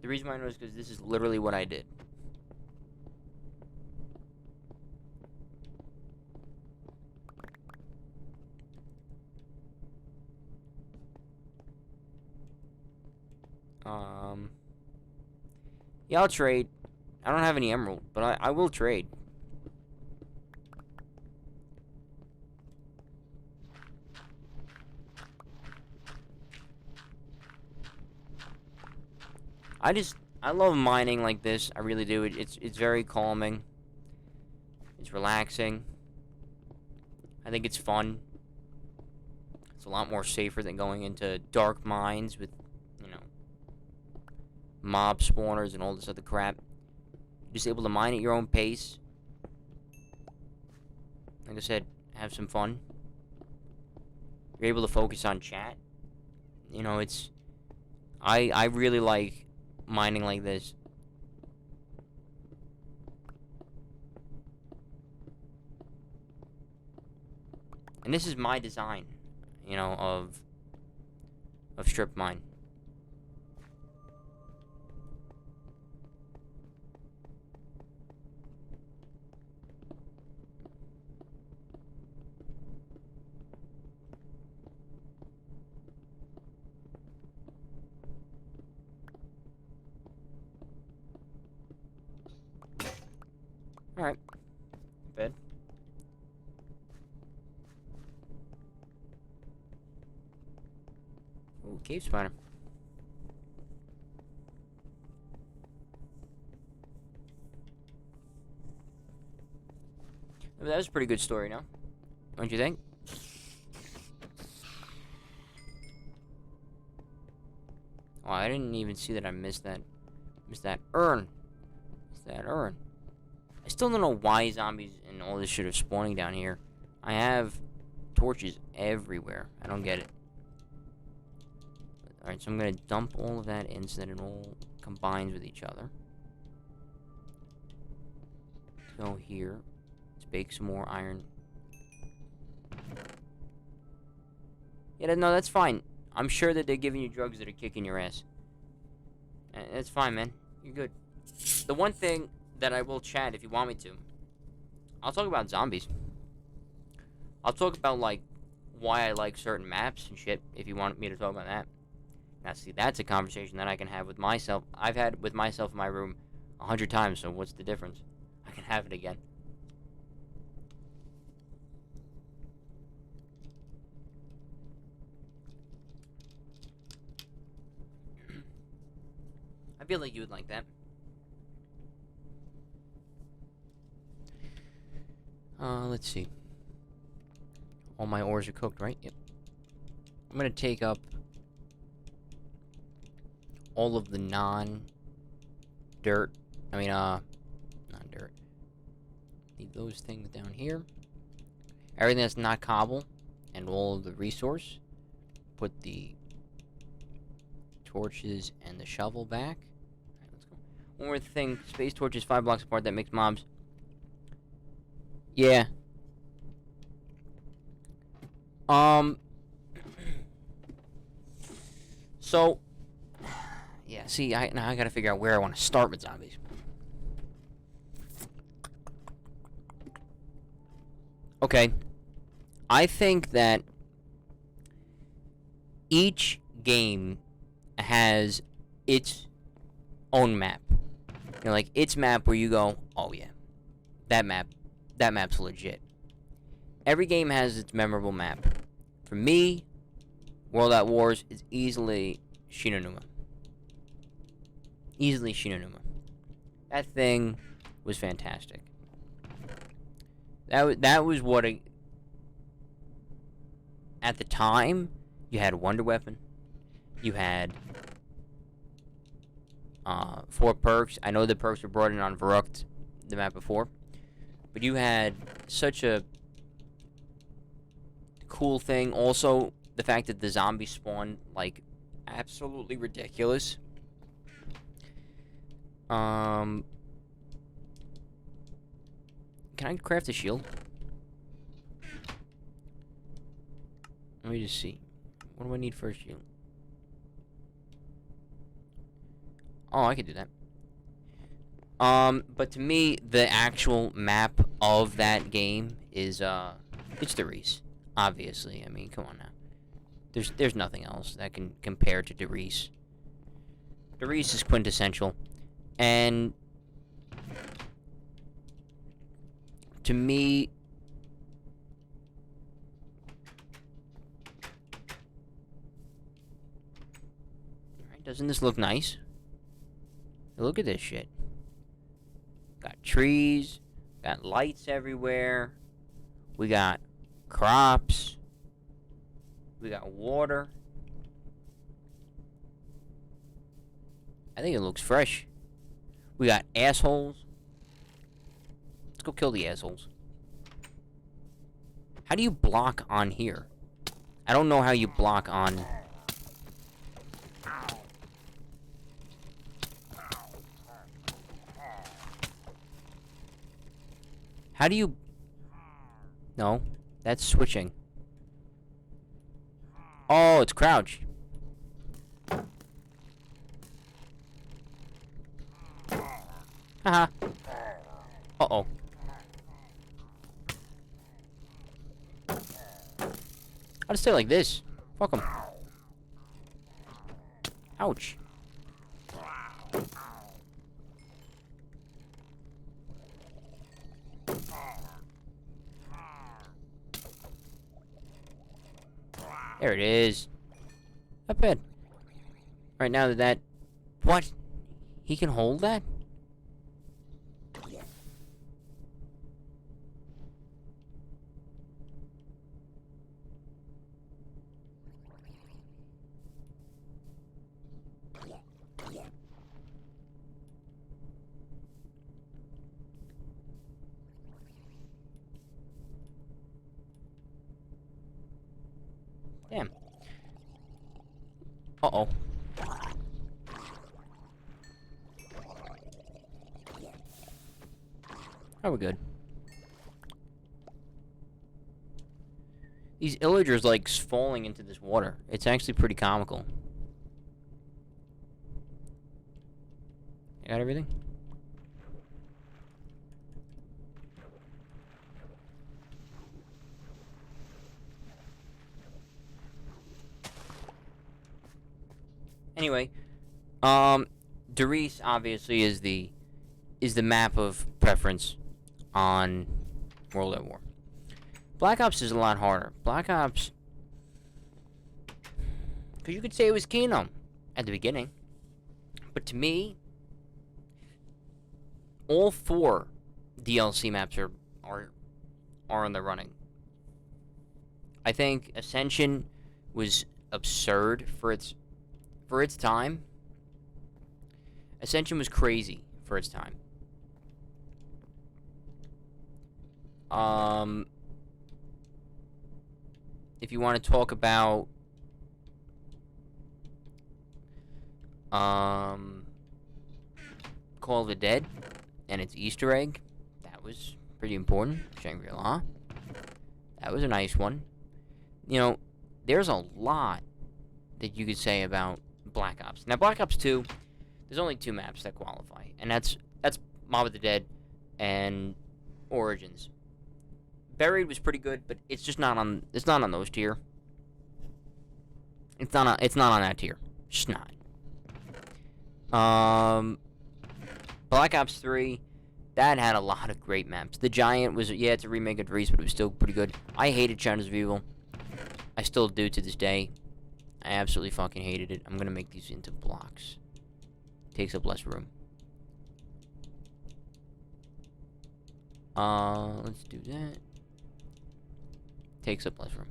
The reason why I know is because this is literally what I did. Yeah, I'll trade. I don't have any emerald, but I will trade. I love mining like this. I really do. It's very calming. It's relaxing. I think it's fun. It's a lot more safer than going into dark mines with, mob spawners and all this other crap. You're just able to mine at your own pace. Like I said, have some fun. You're able to focus on chat. You know, it's... I really like mining like this. And this is my design, you know, of strip mine. Alright. Bed. Ooh, cave spider. That was a pretty good story, no? Don't you think? Oh, I didn't even see that I missed that. Missed that urn. Missed that urn. I still don't know why zombies and all this shit are spawning down here. I have torches everywhere. I don't get it. Alright, so I'm gonna dump all of that in so that it all combines with each other. Go here. Let's bake some more iron. Yeah, no, that's fine. I'm sure that they're giving you drugs that are kicking your ass. That's fine, man. You're good. The one thing that I will chat if you want me to, I'll talk about zombies. I'll talk about, like, why I like certain maps and shit, if you want me to talk about that. Now, see, that's a conversation that I can have with myself. I've had with myself in my room 100 times, so what's the difference? I can have it again. I feel like you would like that. Let's see. All my ores are cooked, right? Yep. I'm gonna take up all of the non-dirt. Non-dirt. Leave those things down here. Everything that's not cobble and all of the resource. Put the torches and the shovel back. Alright, let's go. One more thing. Space torches 5 blocks apart. That makes mobs. Yeah. So, yeah, see, now I gotta figure out where I want to start with zombies. Okay. I think that each game has its own map. You know, like, its map where you go, oh yeah, that map's legit. Every game has its memorable map. For me, World at Wars is easily Shinonuma. Easily Shinonuma. That thing was fantastic. That was what at the time, you had a Wonder Weapon. You had 4 perks. I know the perks were brought in on Verrucht, the map before. But you had such a cool thing. Also, the fact that the zombies spawned, like, absolutely ridiculous. Can I craft a shield? Let me just see. What do I need for a shield? Oh, I could do that. But to me, the actual map of that game is, it's Derice. Obviously. I mean, come on now. There's nothing else that can compare to Derice. Derice is quintessential. And to me, alright, doesn't this look nice? Look at this shit. Got trees, got lights everywhere. We got crops. We got water. I think it looks fresh. We got assholes. Let's go kill the assholes. How do you block on here? I don't know how you block on... How do you... No, that's switching. Oh, it's crouch. Haha. Uh-oh. I'll just stay like this. Fuck him. Ouch. There it is. Not bad. Right now that... What? He can hold that? Damn. Uh-oh. Oh, we're good. These illagers, like, falling into this water. It's actually pretty comical. You got everything? Anyway, Doris obviously is the map of preference on World at War. Black Ops is a lot harder. Black Ops, because you could say it was Kingdom at the beginning, but to me, all 4 DLC maps are in the running. I think Ascension was absurd for its time. Ascension was crazy for its time. If you want to talk about Call of the Dead and its Easter egg, that was pretty important. Shangri-La, that was a nice one. You know, there's a lot that you could say about Black Ops. Now, Black Ops 2, there's only 2 maps that qualify, and that's Mob of the Dead and Origins. Buried was pretty good, but it's just not on those tier. It's not on that tier. It's just not. Black Ops 3, that had a lot of great maps. The Giant was, yeah, it's a remake of Reese, but it was still pretty good. I hated Shadows of Evil. I still do to this day. I absolutely fucking hated it. I'm gonna make these into blocks. Takes up less room. Let's do that. Takes up less room.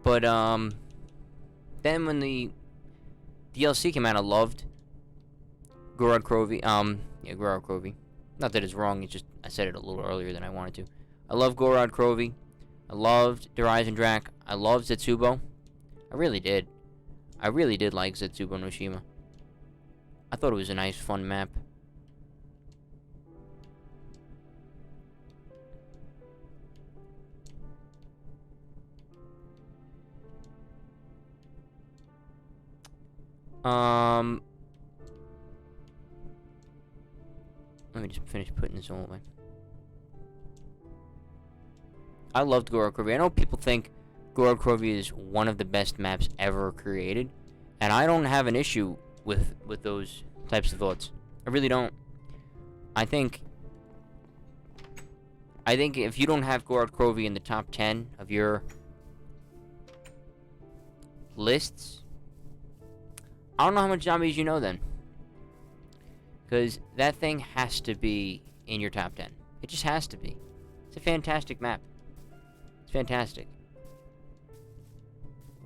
But, then when the DLC came out, I loved Gorod Krovi. Gorod Krovi. Not that it's wrong, it's just I said it a little earlier than I wanted to. I love Gorod Krovi. I loved Horizon Drak. I loved Zetsubo. I really did. I really did like Zetsubo no Shima. I thought it was a nice, fun map. Let me just finish putting this all away. I loved Gorod Krovi. I know people think Gorod Krovi is one of the best maps ever created, and I don't have an issue with those types of thoughts. I really don't. I think if you don't have Gorod Krovi in the top 10 of your lists, I don't know how much zombies you know then. Because that thing has to be in your top 10. It just has to be. It's a fantastic map. It's fantastic.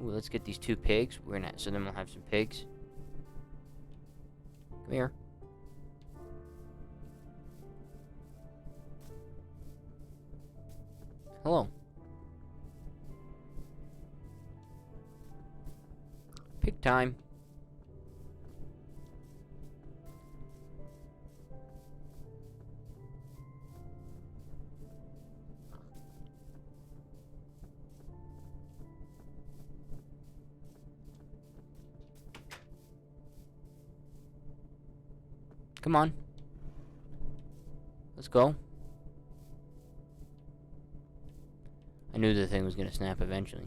Ooh, let's get these 2 pigs. So then we'll have some pigs. Come here. Hello. Pig time. Come on. Let's go. I knew the thing was gonna snap eventually.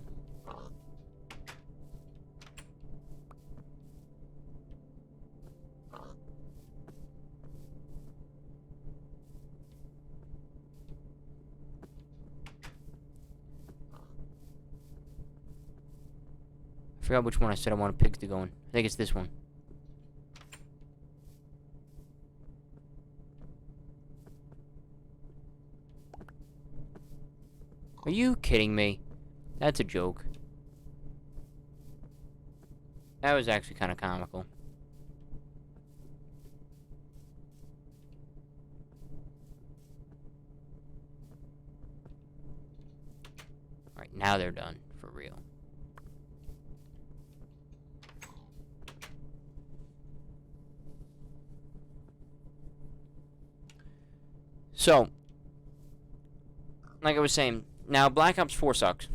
I forgot which one I said I wanted pigs to go in. I think it's this one. Are you kidding me? That's a joke. That was actually kind of comical. Alright, now they're done. For real. So, like I was saying, now Black Ops 4 sucks.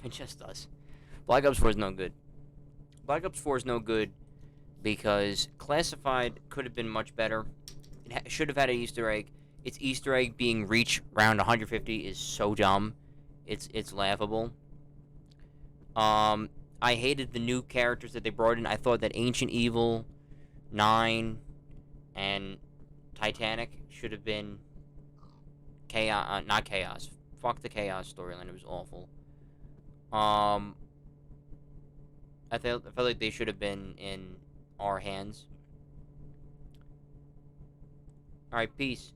It just does. Black Ops 4 is no good. Black Ops 4 is no good because Classified could have been much better. It should have had an Easter egg. Its Easter egg being reach round 150 is so dumb. It's laughable. I hated the new characters that they brought in. I thought that Ancient Evil, 9, and Titanic should have been Chaos, not Chaos. Fuck the Chaos storyline, it was awful. I felt like they should have been in our hands. Alright, peace.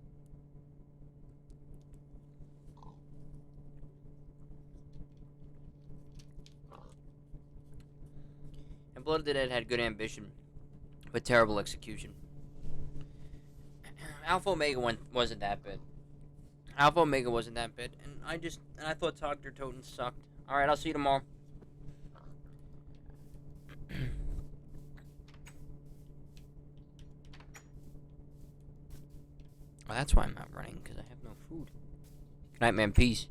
And Blood of the Dead had good ambition, but terrible execution. Alpha Omega wasn't that bad. Alpha Omega wasn't that bad, and I thought Dr. Toten sucked. Alright, I'll see you tomorrow. Well, that's why I'm not running, because I have no food. Good night, man. Peace.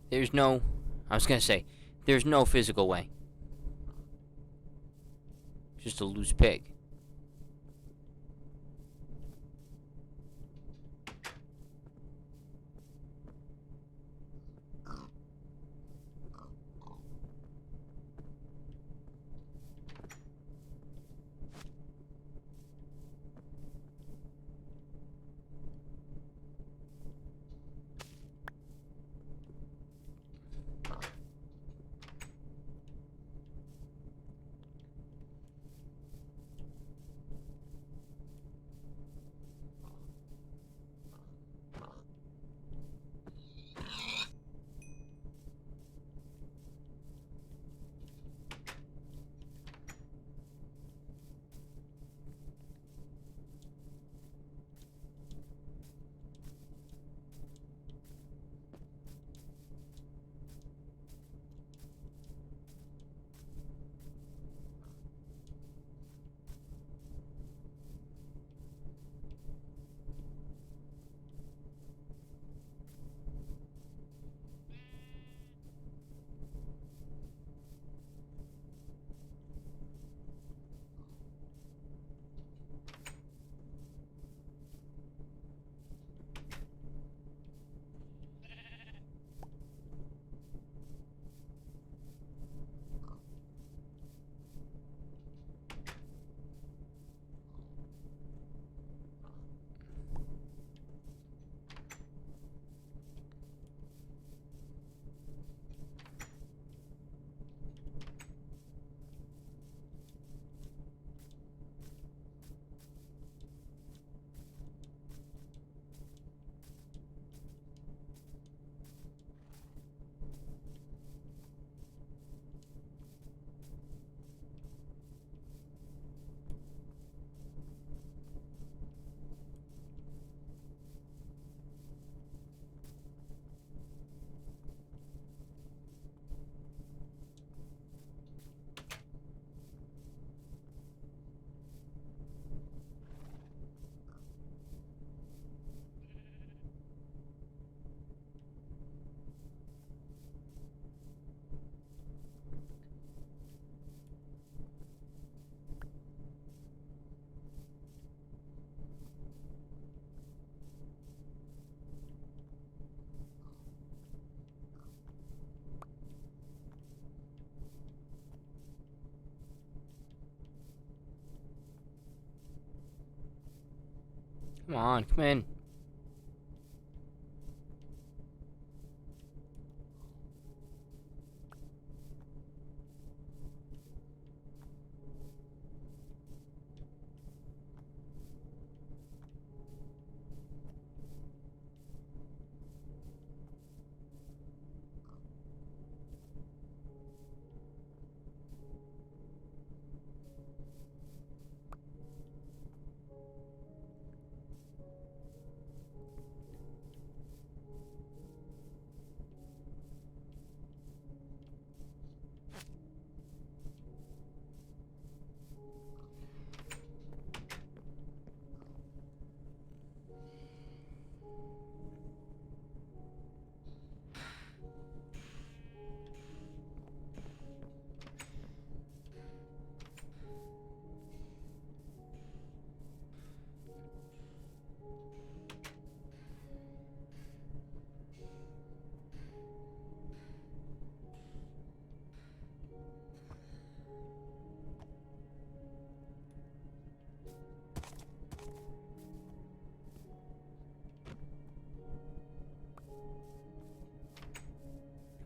There's no physical way. Just a loose pig. Come on, come in.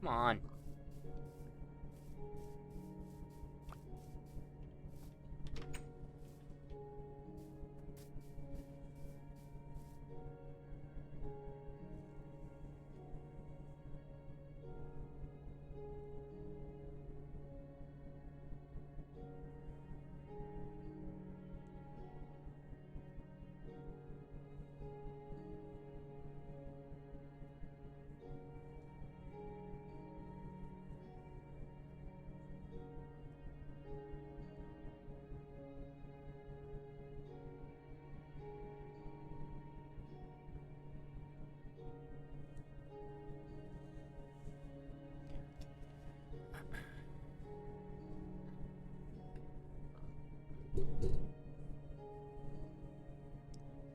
Come on.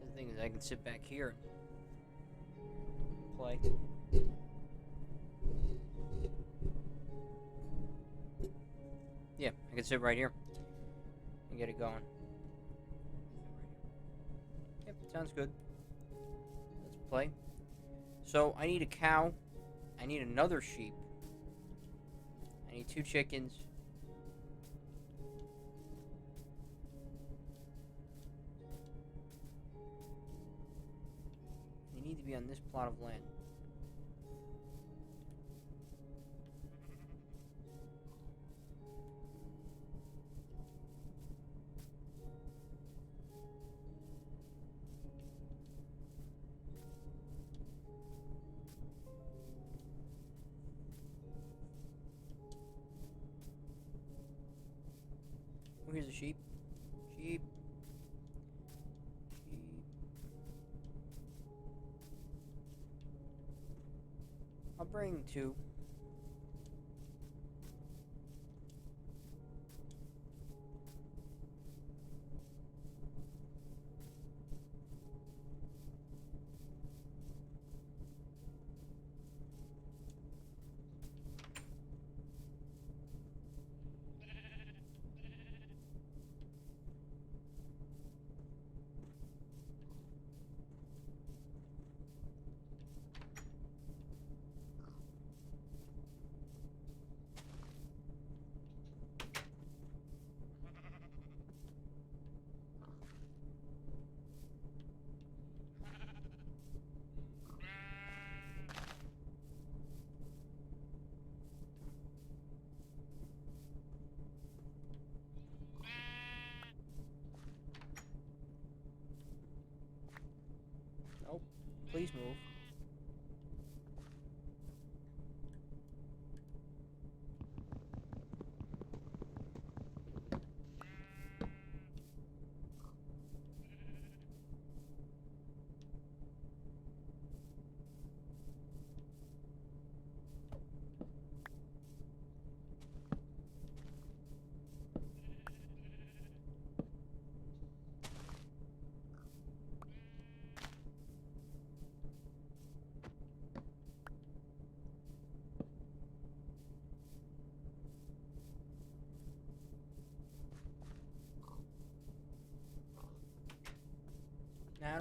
The thing is, I can sit back here and play. Yeah, I can sit right here and get it going. Yep, sounds good. Let's play. So, I need a cow. I need another sheep. I need 2 chickens. They need to be on this plot of land. Oh, here's a sheep. Sheep. Sheep. I'll bring 2. Nope. Please move.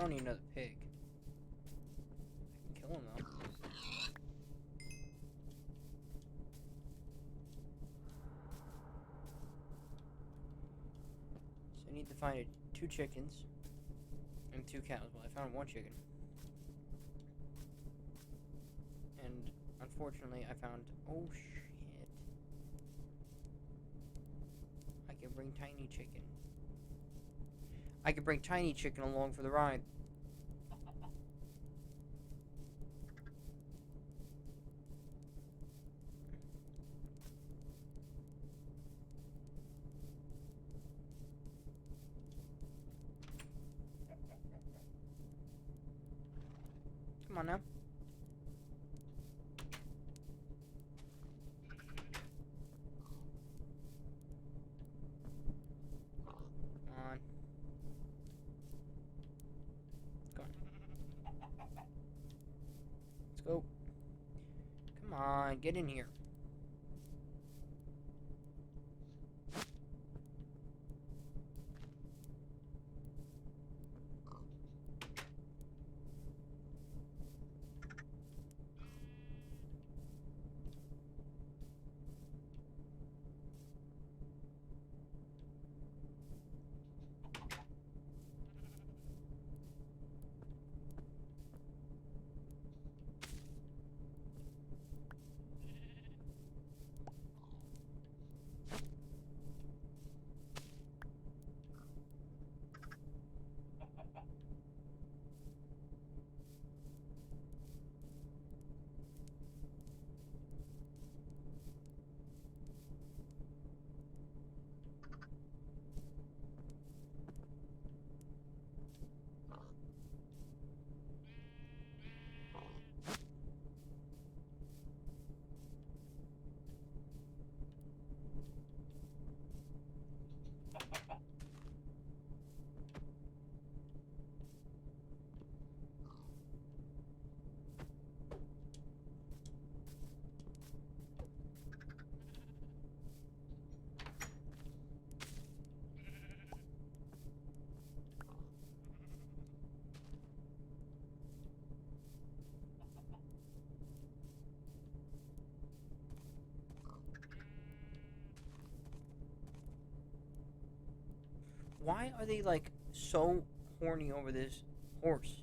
don't need another pig. I can kill him though. So I need to find 2 chickens and 2 cows. Well, I found 1 chicken. And unfortunately, I found... Oh, shit. I can bring Tiny Chicken. I can bring Tiny Chicken along for the ride. Come on now. Come on. Go on. Let's go. Come on, get in here. Why are they, like, so horny over this horse?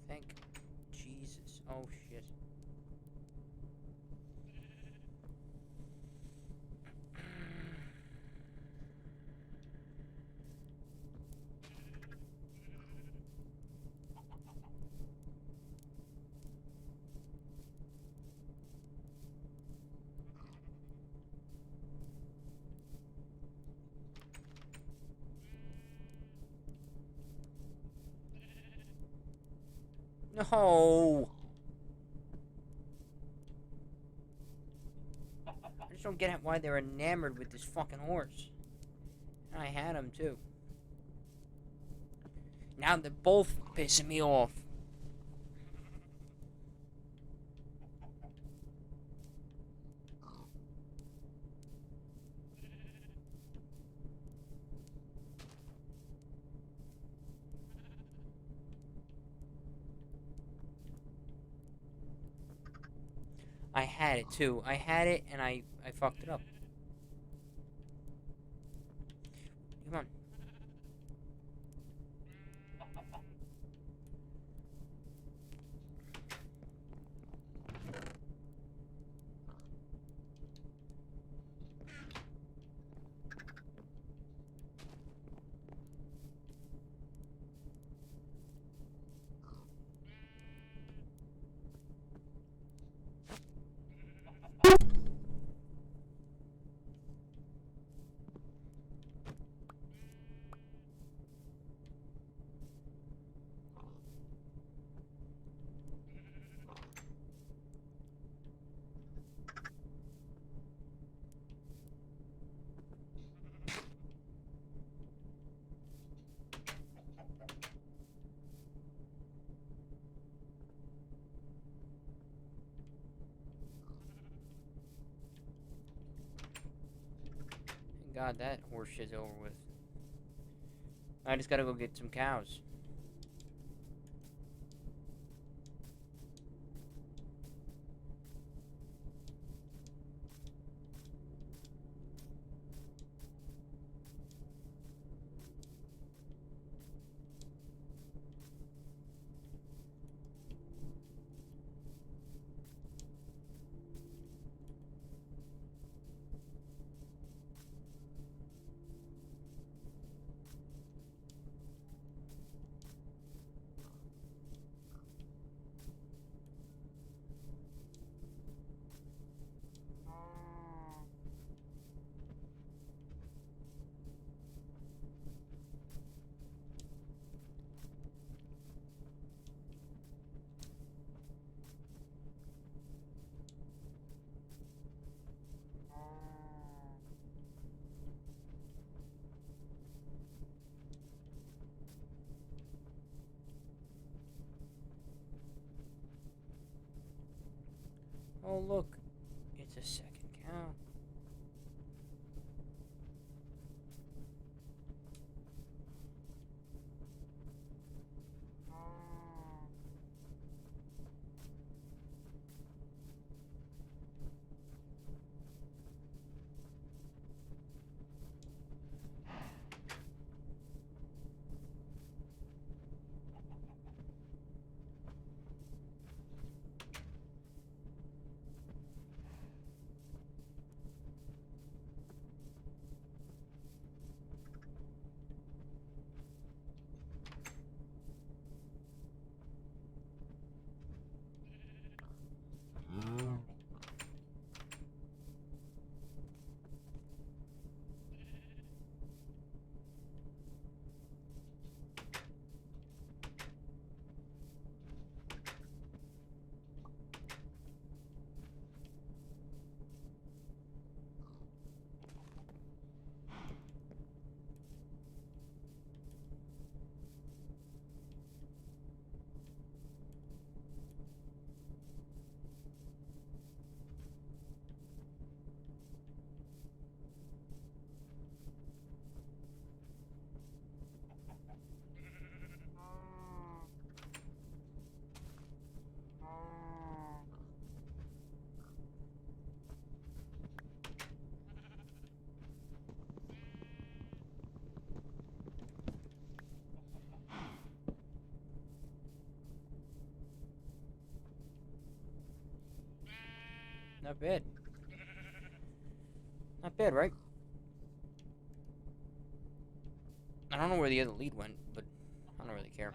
Thank Jesus. Oh, shit. No! I just don't get why they're enamored with this fucking horse. And I had him, too. Now they're both pissing me off. I had it, too. I had it, and I fucked it up. Come on. God, that horse shit's over with. I just gotta go get some cows. Oh, look. It's a second cow. Not bad. Not bad, right? I don't know where the other lead went, but I don't really care.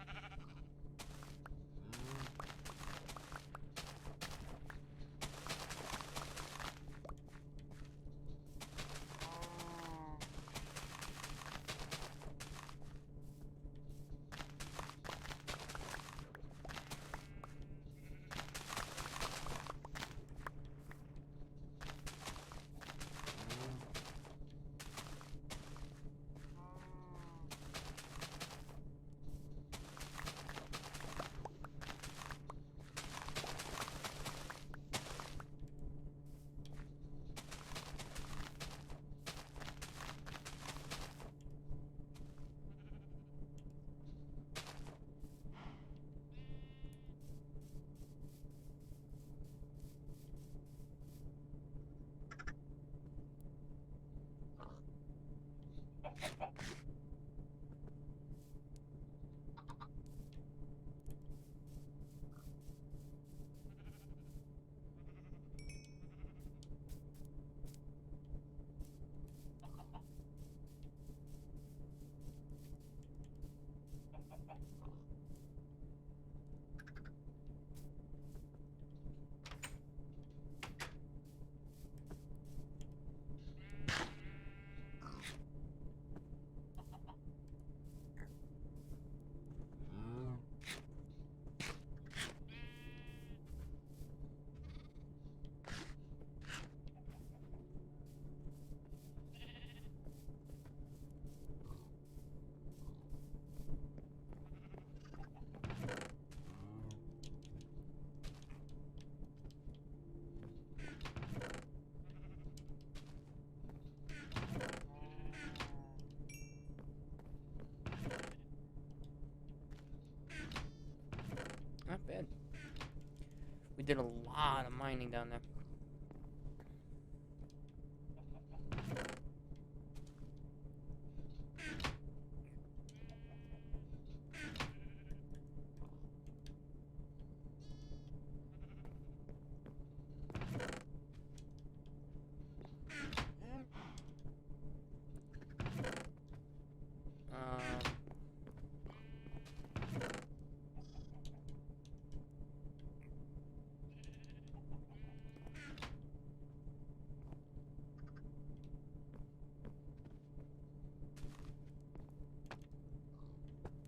We did a lot of mining down there.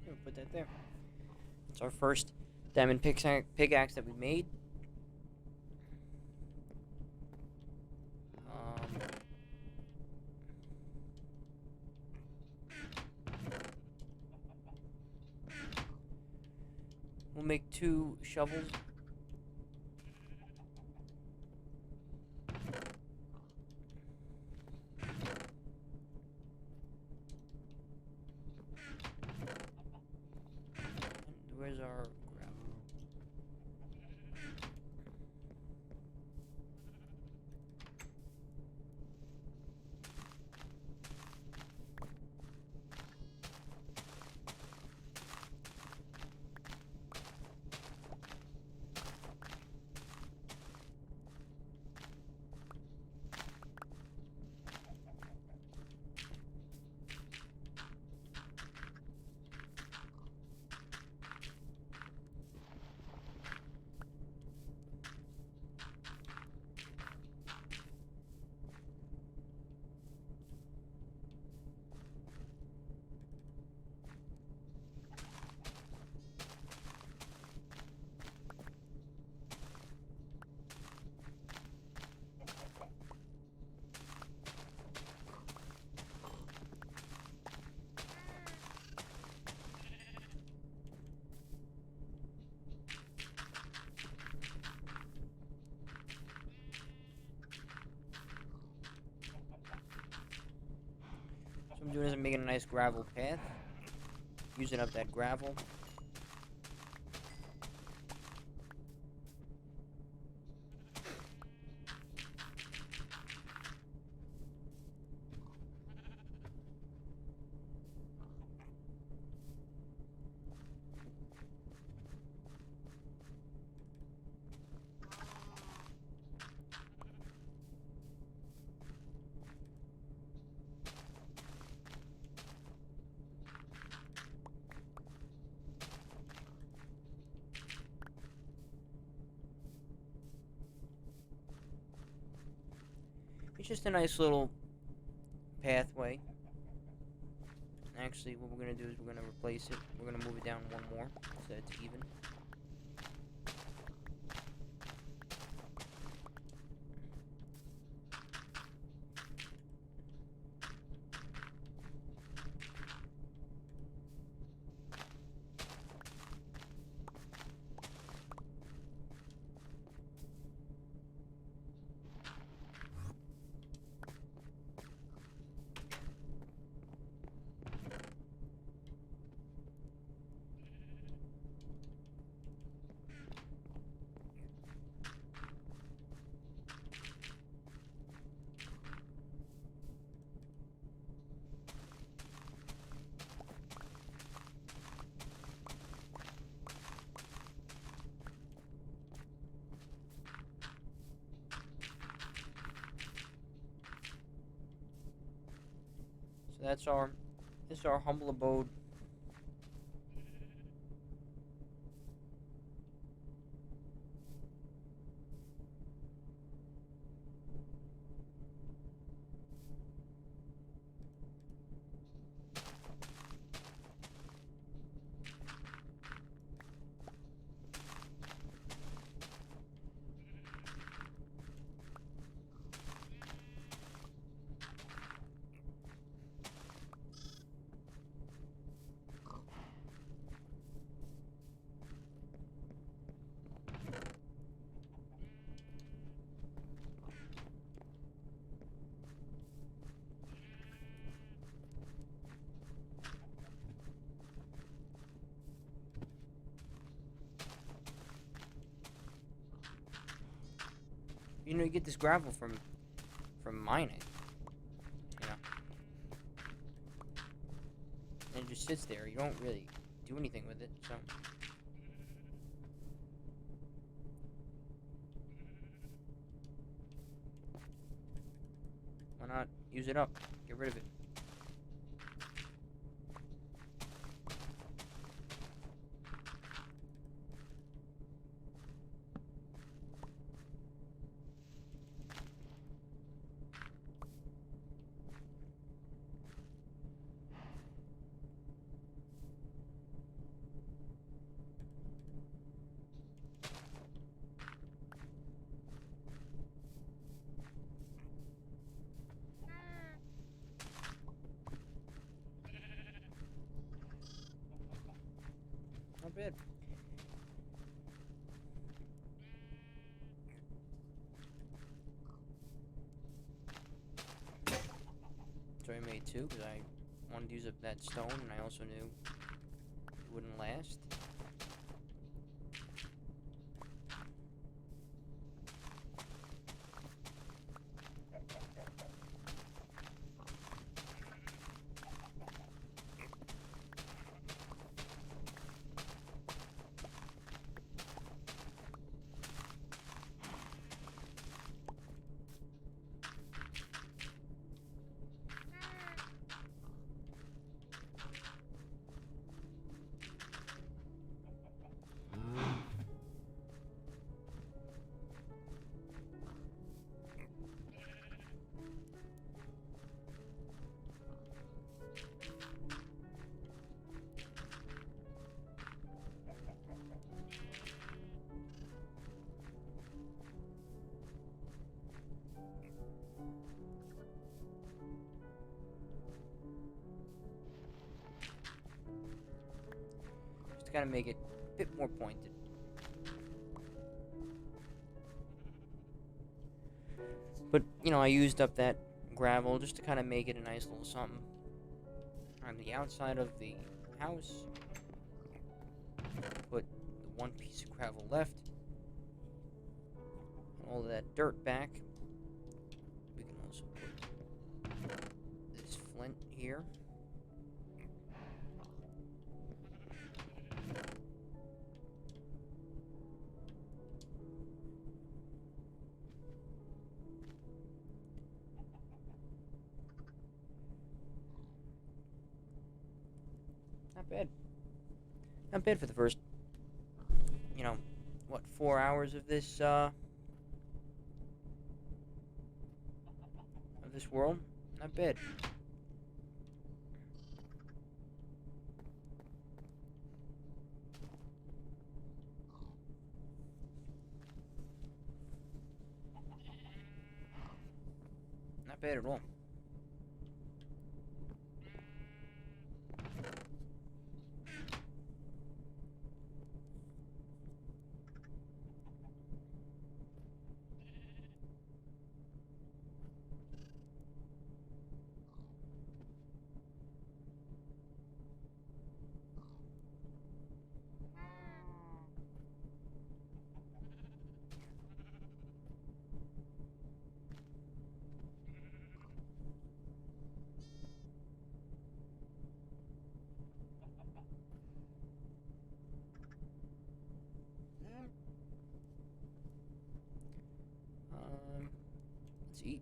We'll put that there. It's our first diamond pickaxe that we made. We'll make 2 shovels. And where's our gravel? I'm doing is I'm making a nice gravel path, using up that gravel. It's just a nice little pathway. Actually, what we're going to do is we're going to replace it. We're going to move it down 1 more so it's even. So this is our humble abode. You know, you get this gravel from mining. You know, and it just sits there. You don't really do anything with it. So. Why not use it up? Get rid of it. Not bad. So I made two because I wanted to use up that stone, and I also knew it wouldn't last. Just gotta make it a bit more pointed. But, you know, I used up that gravel just to kind of make it a nice little something on the outside of the house. Put the one piece of gravel left. All of that dirt back. We can also put this flint here. Not bad. Not bad for the first, you know, what, 4 hours of this world? Not bad. Not bad at all. Let's eat.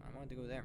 I wanted to go there.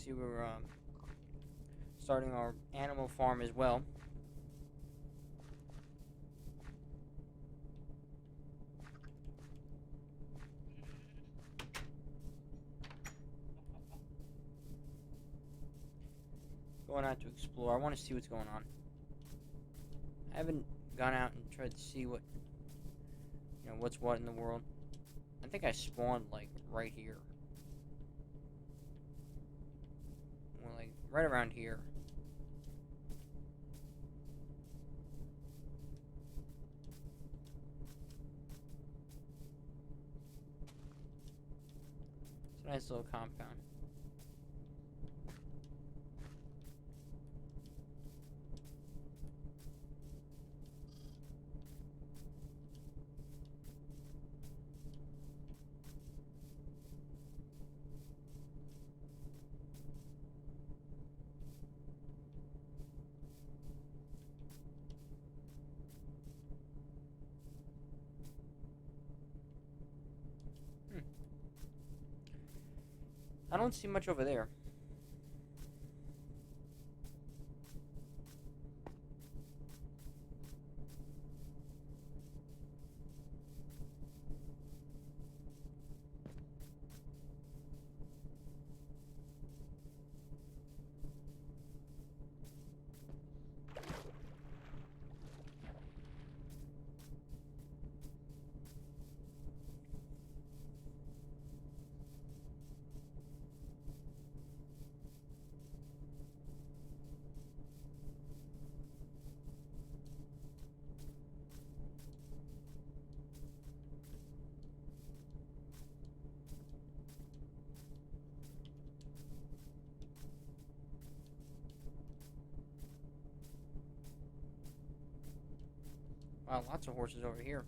see we're starting our animal farm as well. Going out to explore. I want to see what's going on. I haven't gone out and tried to see what, what's what in the world. I think I spawned, like, right here. Well, like, right around here. It's a nice little compound. I don't see much over there. Wow, lots of horses over here.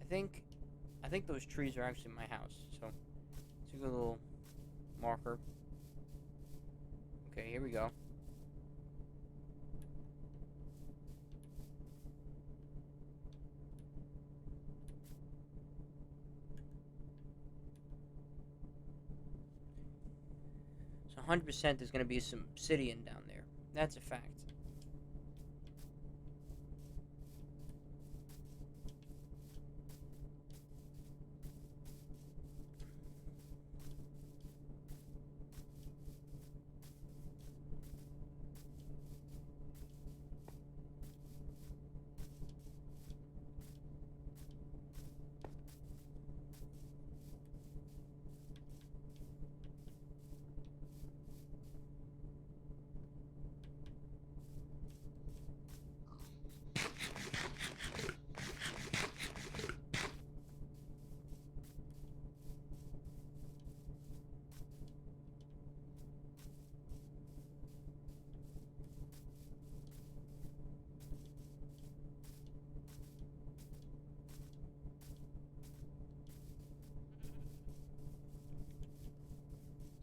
I think those trees are actually my house, so it's a good little marker. Okay, here we go. So 100% there's going to be some obsidian down there. That's a fact.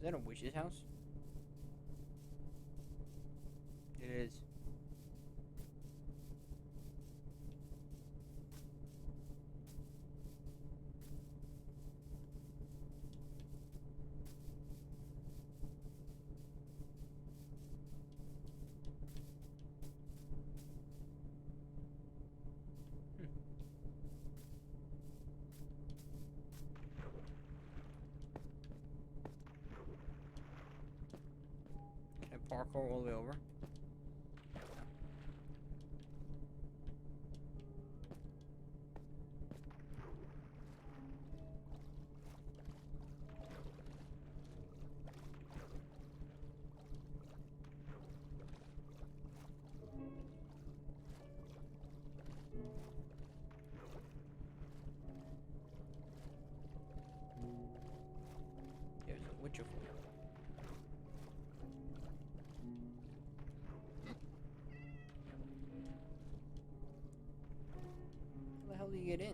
Is that a witch's house? It is. Can I parkour all the way over? There's a witcher for you. How the hell do you get in?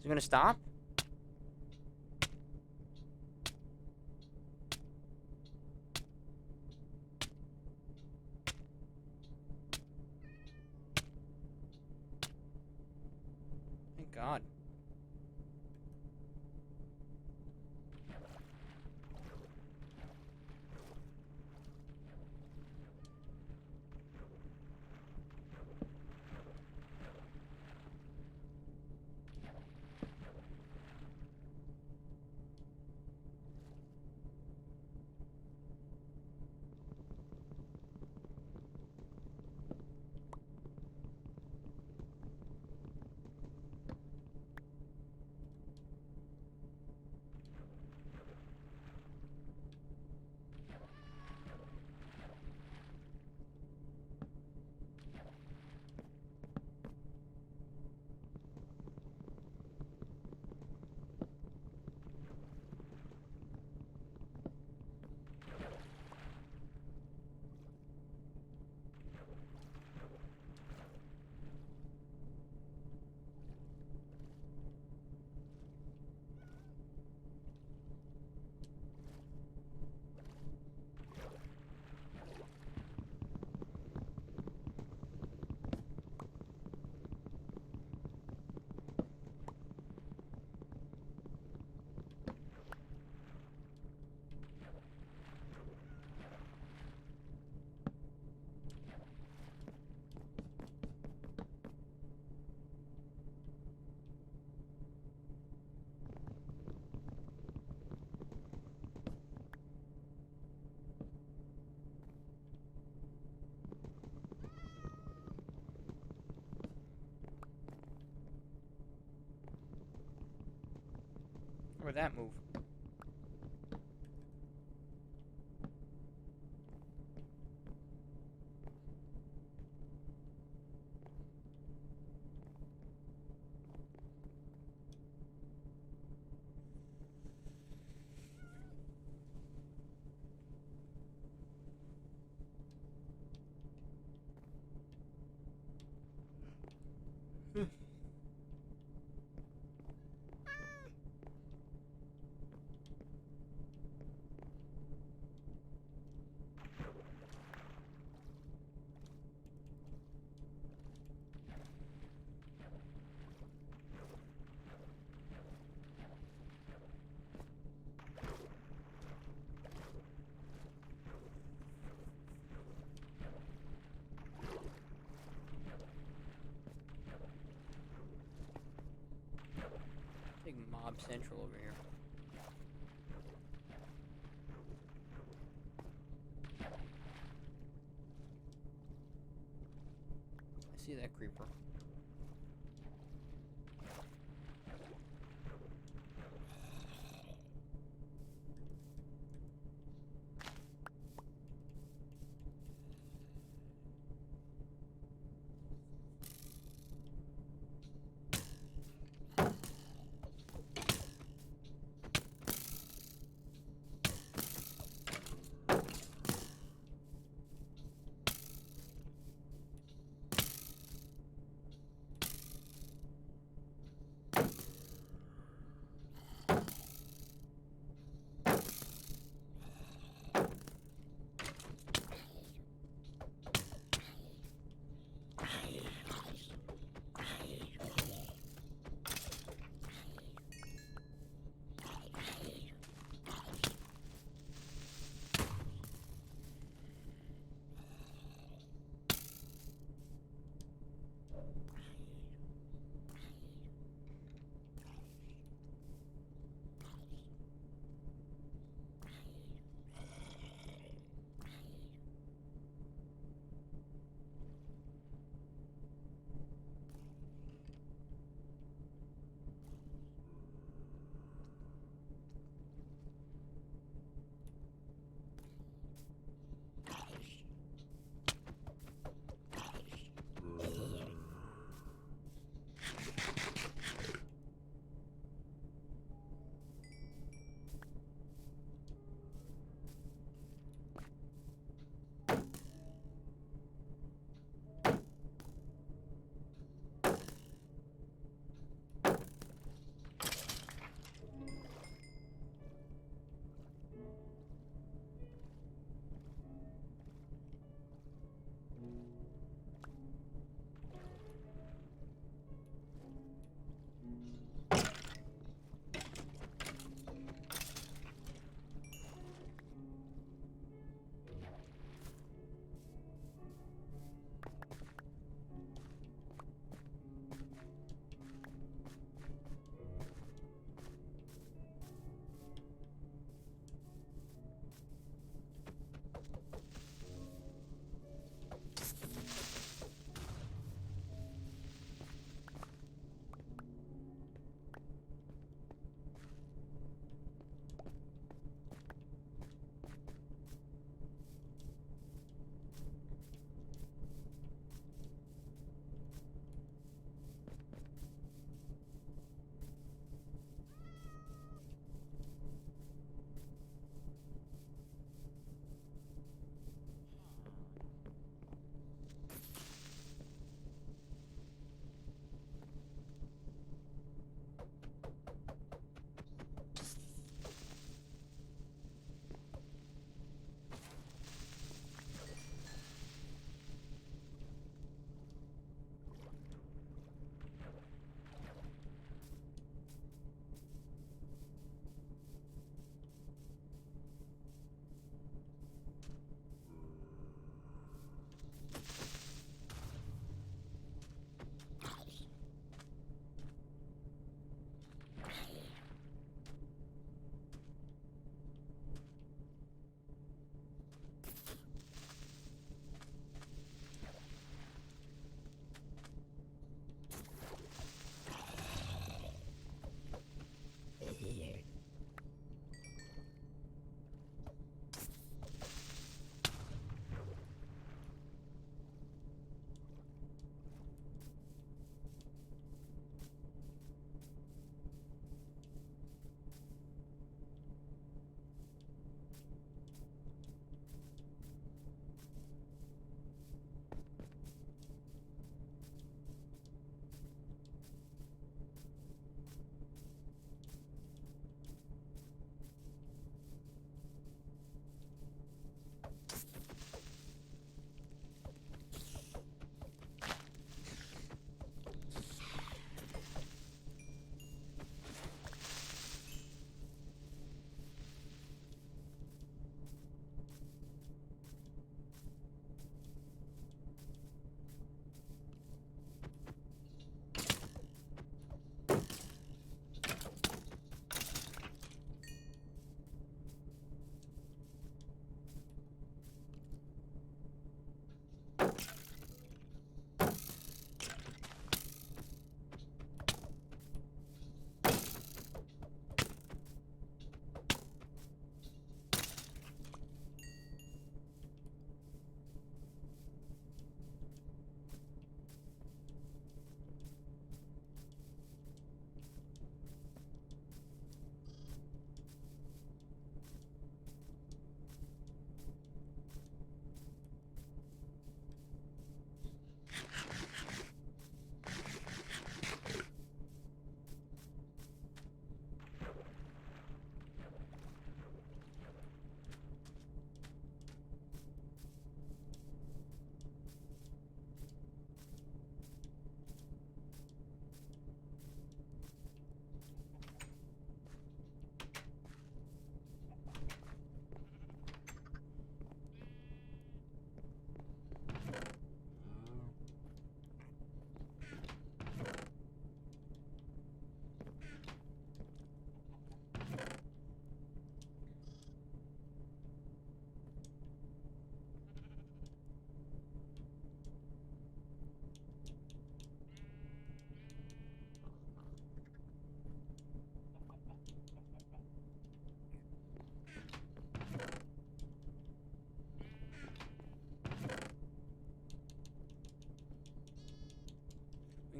Is it gonna stop? Thank God. Where'd that move? Big mob central over here. I see that creeper.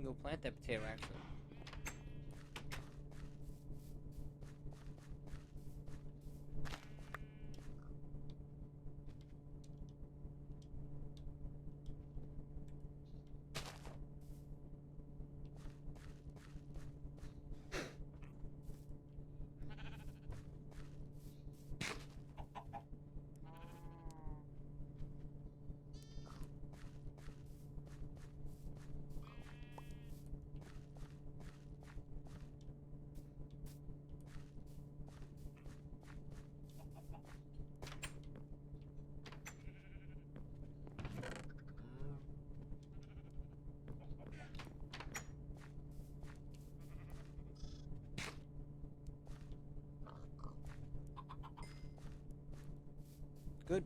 can go plant that potato, actually. Good.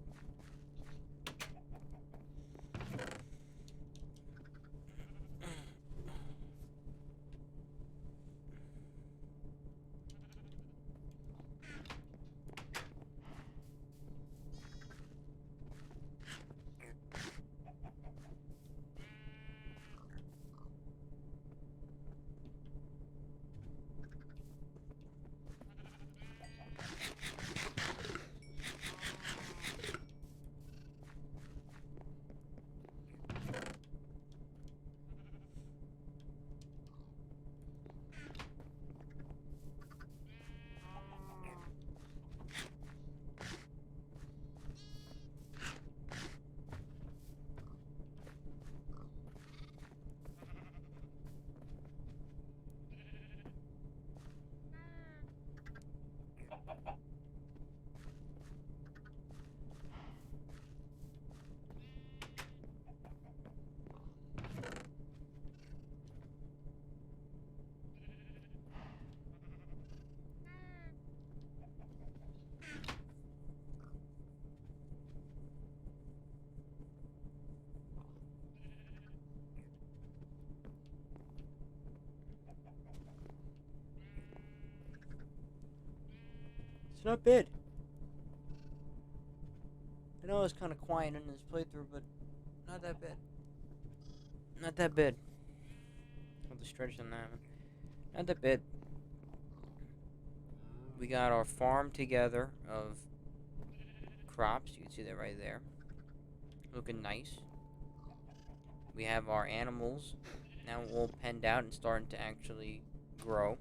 It's not bad. I know it's kind of quiet in this playthrough, but not that bad. Not that bad. I'll just stretch on that one. Not that bad. We got our farm together of crops. You can see that right there. Looking nice. We have our animals now all penned out and starting to actually grow.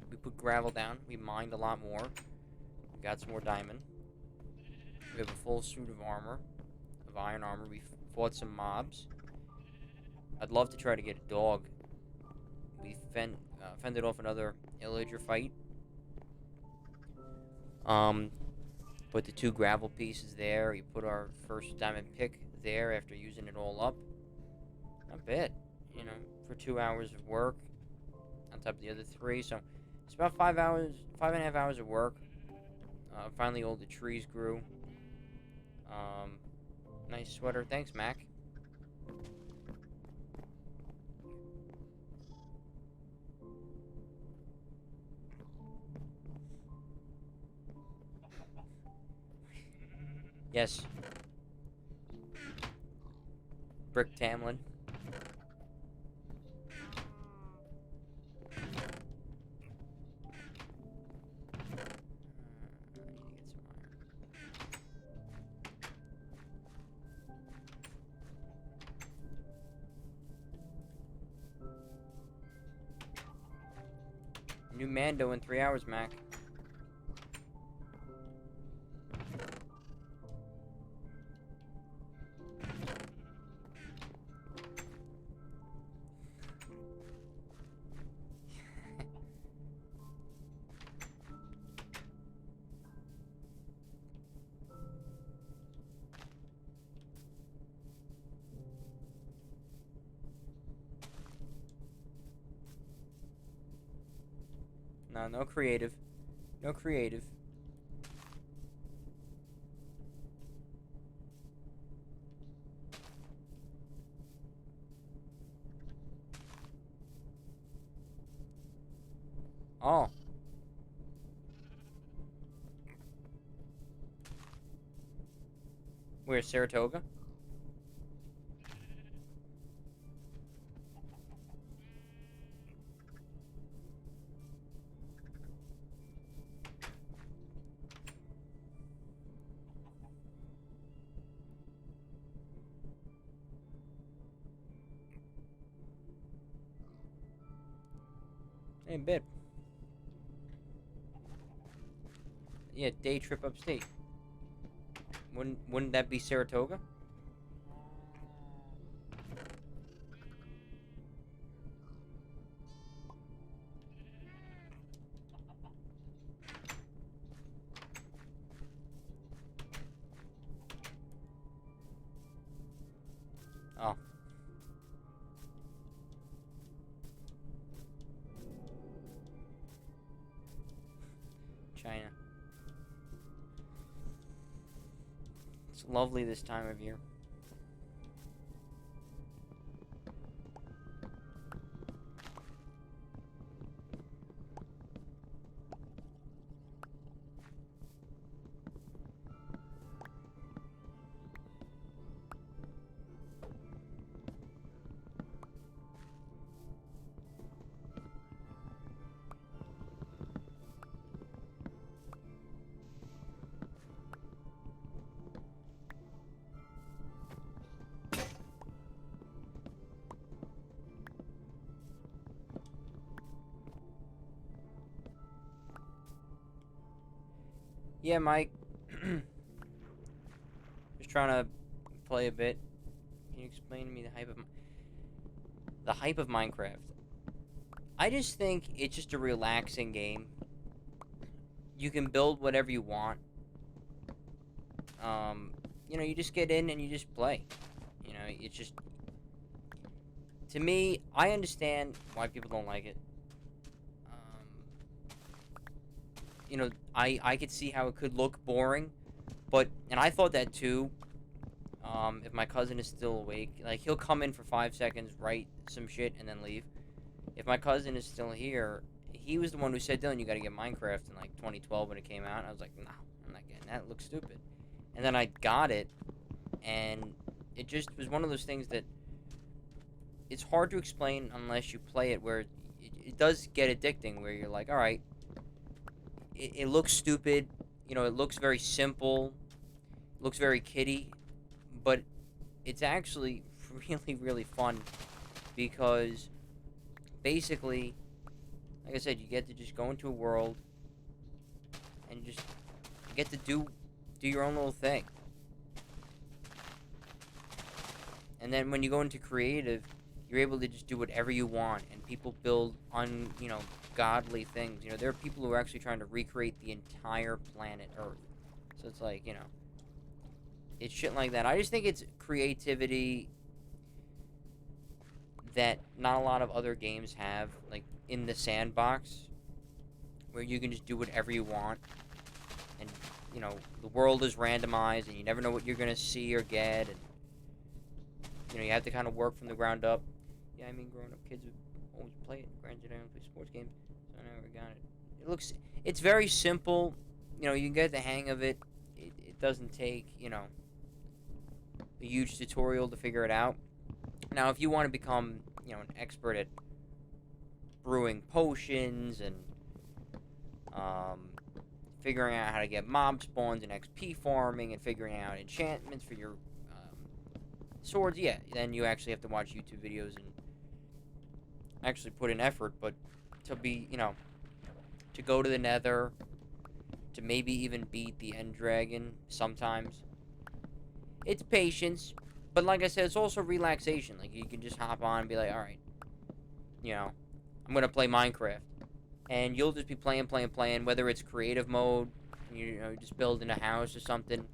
We put gravel down. We mined a lot more. We got some more diamond. We have a full suit of armor, of iron armor. We fought some mobs. I'd love to try to get a dog. We fended off another illager fight. Put the 2 gravel pieces there. We put our first diamond pick there after using it all up. Not bad, you know, for 2 hours of work on top of the other 3. So it's about 5.5 hours of work. Finally, all the trees grew. Nice sweater. Thanks, Mac. Yes. Brick Tamlin. New Mando in 3 hours, Mac. No, no creative. No creative. Oh. Where's Saratoga? Hey, bit. Yeah, day trip upstate. Wouldn't that be Saratoga? Oh. China. It's lovely this time of year. Yeah, Mike. Just trying to play a bit. Can you explain to me the hype of Minecraft? I just think it's just a relaxing game. You can build whatever you want. You just get in and you just play. It's just, to me, I understand why people don't like it. I could see how it could look boring, and I thought that too. If my cousin is still awake, like, he'll come in for 5 seconds, write some shit, and then leave. If my cousin is still here, he was the one who said, Dylan, you gotta get Minecraft in, like, 2012 when it came out. And I was like, no, I'm not getting that. It looks stupid. And then I got it, and it just was one of those things that it's hard to explain unless you play it, where it does get addicting, where you're like, all right, it looks stupid, it looks very simple, looks very kiddie, but it's actually really, really fun, because basically, like I said, you get to just go into a world, and you get to do your own little thing. And then when you go into creative, you're able to just do whatever you want, and people build godly things. There are people who are actually trying to recreate the entire planet Earth. So it's like, it's shit like that. I just think it's creativity that not a lot of other games have, like, in the sandbox, where you can just do whatever you want, and, the world is randomized, and you never know what you're going to see or get, and, you have to kind of work from the ground up. Yeah, I mean, growing up kids would always play it. Granted, I don't play sports games, so I never got it. It's very simple. You can get the hang of it. It doesn't take, a huge tutorial to figure it out. Now, if you want to become, an expert at brewing potions and figuring out how to get mob spawns and XP farming and figuring out enchantments for your swords, yeah, then you actually have to watch YouTube videos and actually put in effort. But to be, to go to the nether, to maybe even beat the end dragon sometimes, it's patience. But like I said, it's also relaxation. Like, you can just hop on and be like, alright, I'm gonna play Minecraft. And you'll just be playing, whether it's creative mode, and just building a house or something,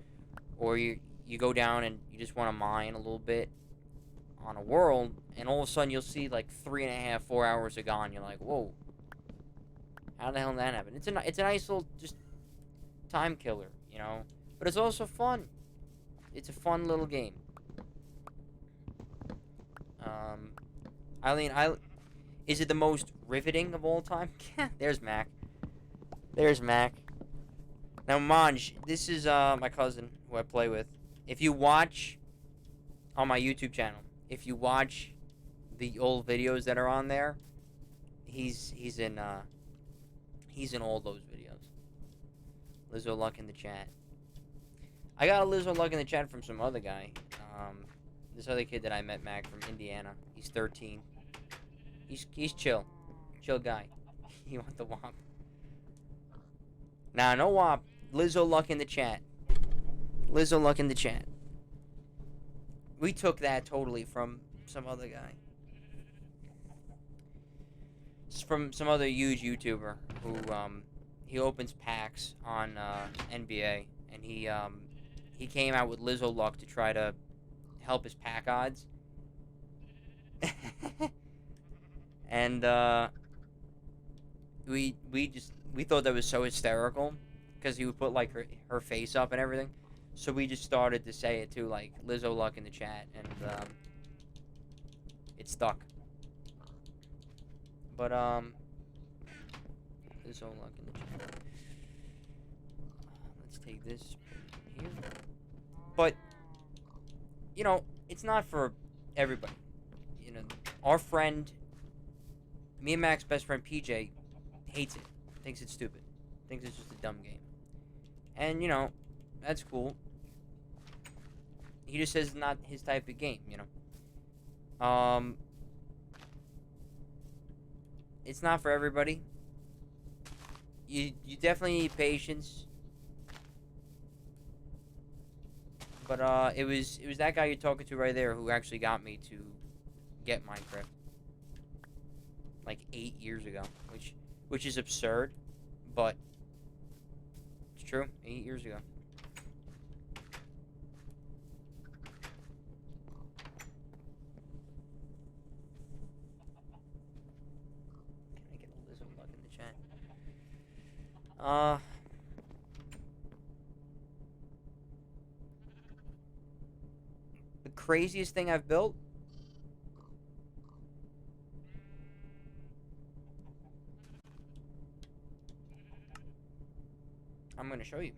or you go down and you just want to mine a little bit on a world, and all of a sudden you'll see, like, 3.5, 4 hours are gone. You're like, whoa, how the hell did that happen? It's a nice little just time killer, but it's also fun. It's a fun little game. Eileen, is it the most riveting of all time? There's Mac. Now, Manj, this is my cousin who I play with. If you watch on my YouTube channel, if you watch the old videos that are on there, he's in all those videos. Lizzo Luck in the chat. I got a Lizzo Luck in the chat from some other guy. This other kid that I met, Mac, from Indiana. He's 13. He's chill guy. You want the WAP? Nah, no WAP. Lizzo Luck in the chat. Lizzo Luck in the chat. We took that totally from some other guy. It's from some other huge YouTuber who he opens packs on NBA, and he came out with Lizzo Luck to try to help his pack odds. And we thought that was so hysterical because he would put like her face up and everything. So we just started to say it too, like Lizzo Luck in the chat, and it stuck. But Lizzo Luck in the chat. Let's take this here. But you know, it's not for everybody. You know, our friend, me and Mac's best friend PJ, hates it. Thinks it's stupid. Thinks it's just a dumb game. And you know, that's cool. He just says it's not his type of game, you know. It's not for everybody. You definitely need patience. But it was that guy you're talking to right there who actually got me to get Minecraft. Like 8 years ago, which is absurd, but it's true. 8 years ago. Can I get a Lizzo Luck in the chat? The craziest thing I've built. I'm gonna show you.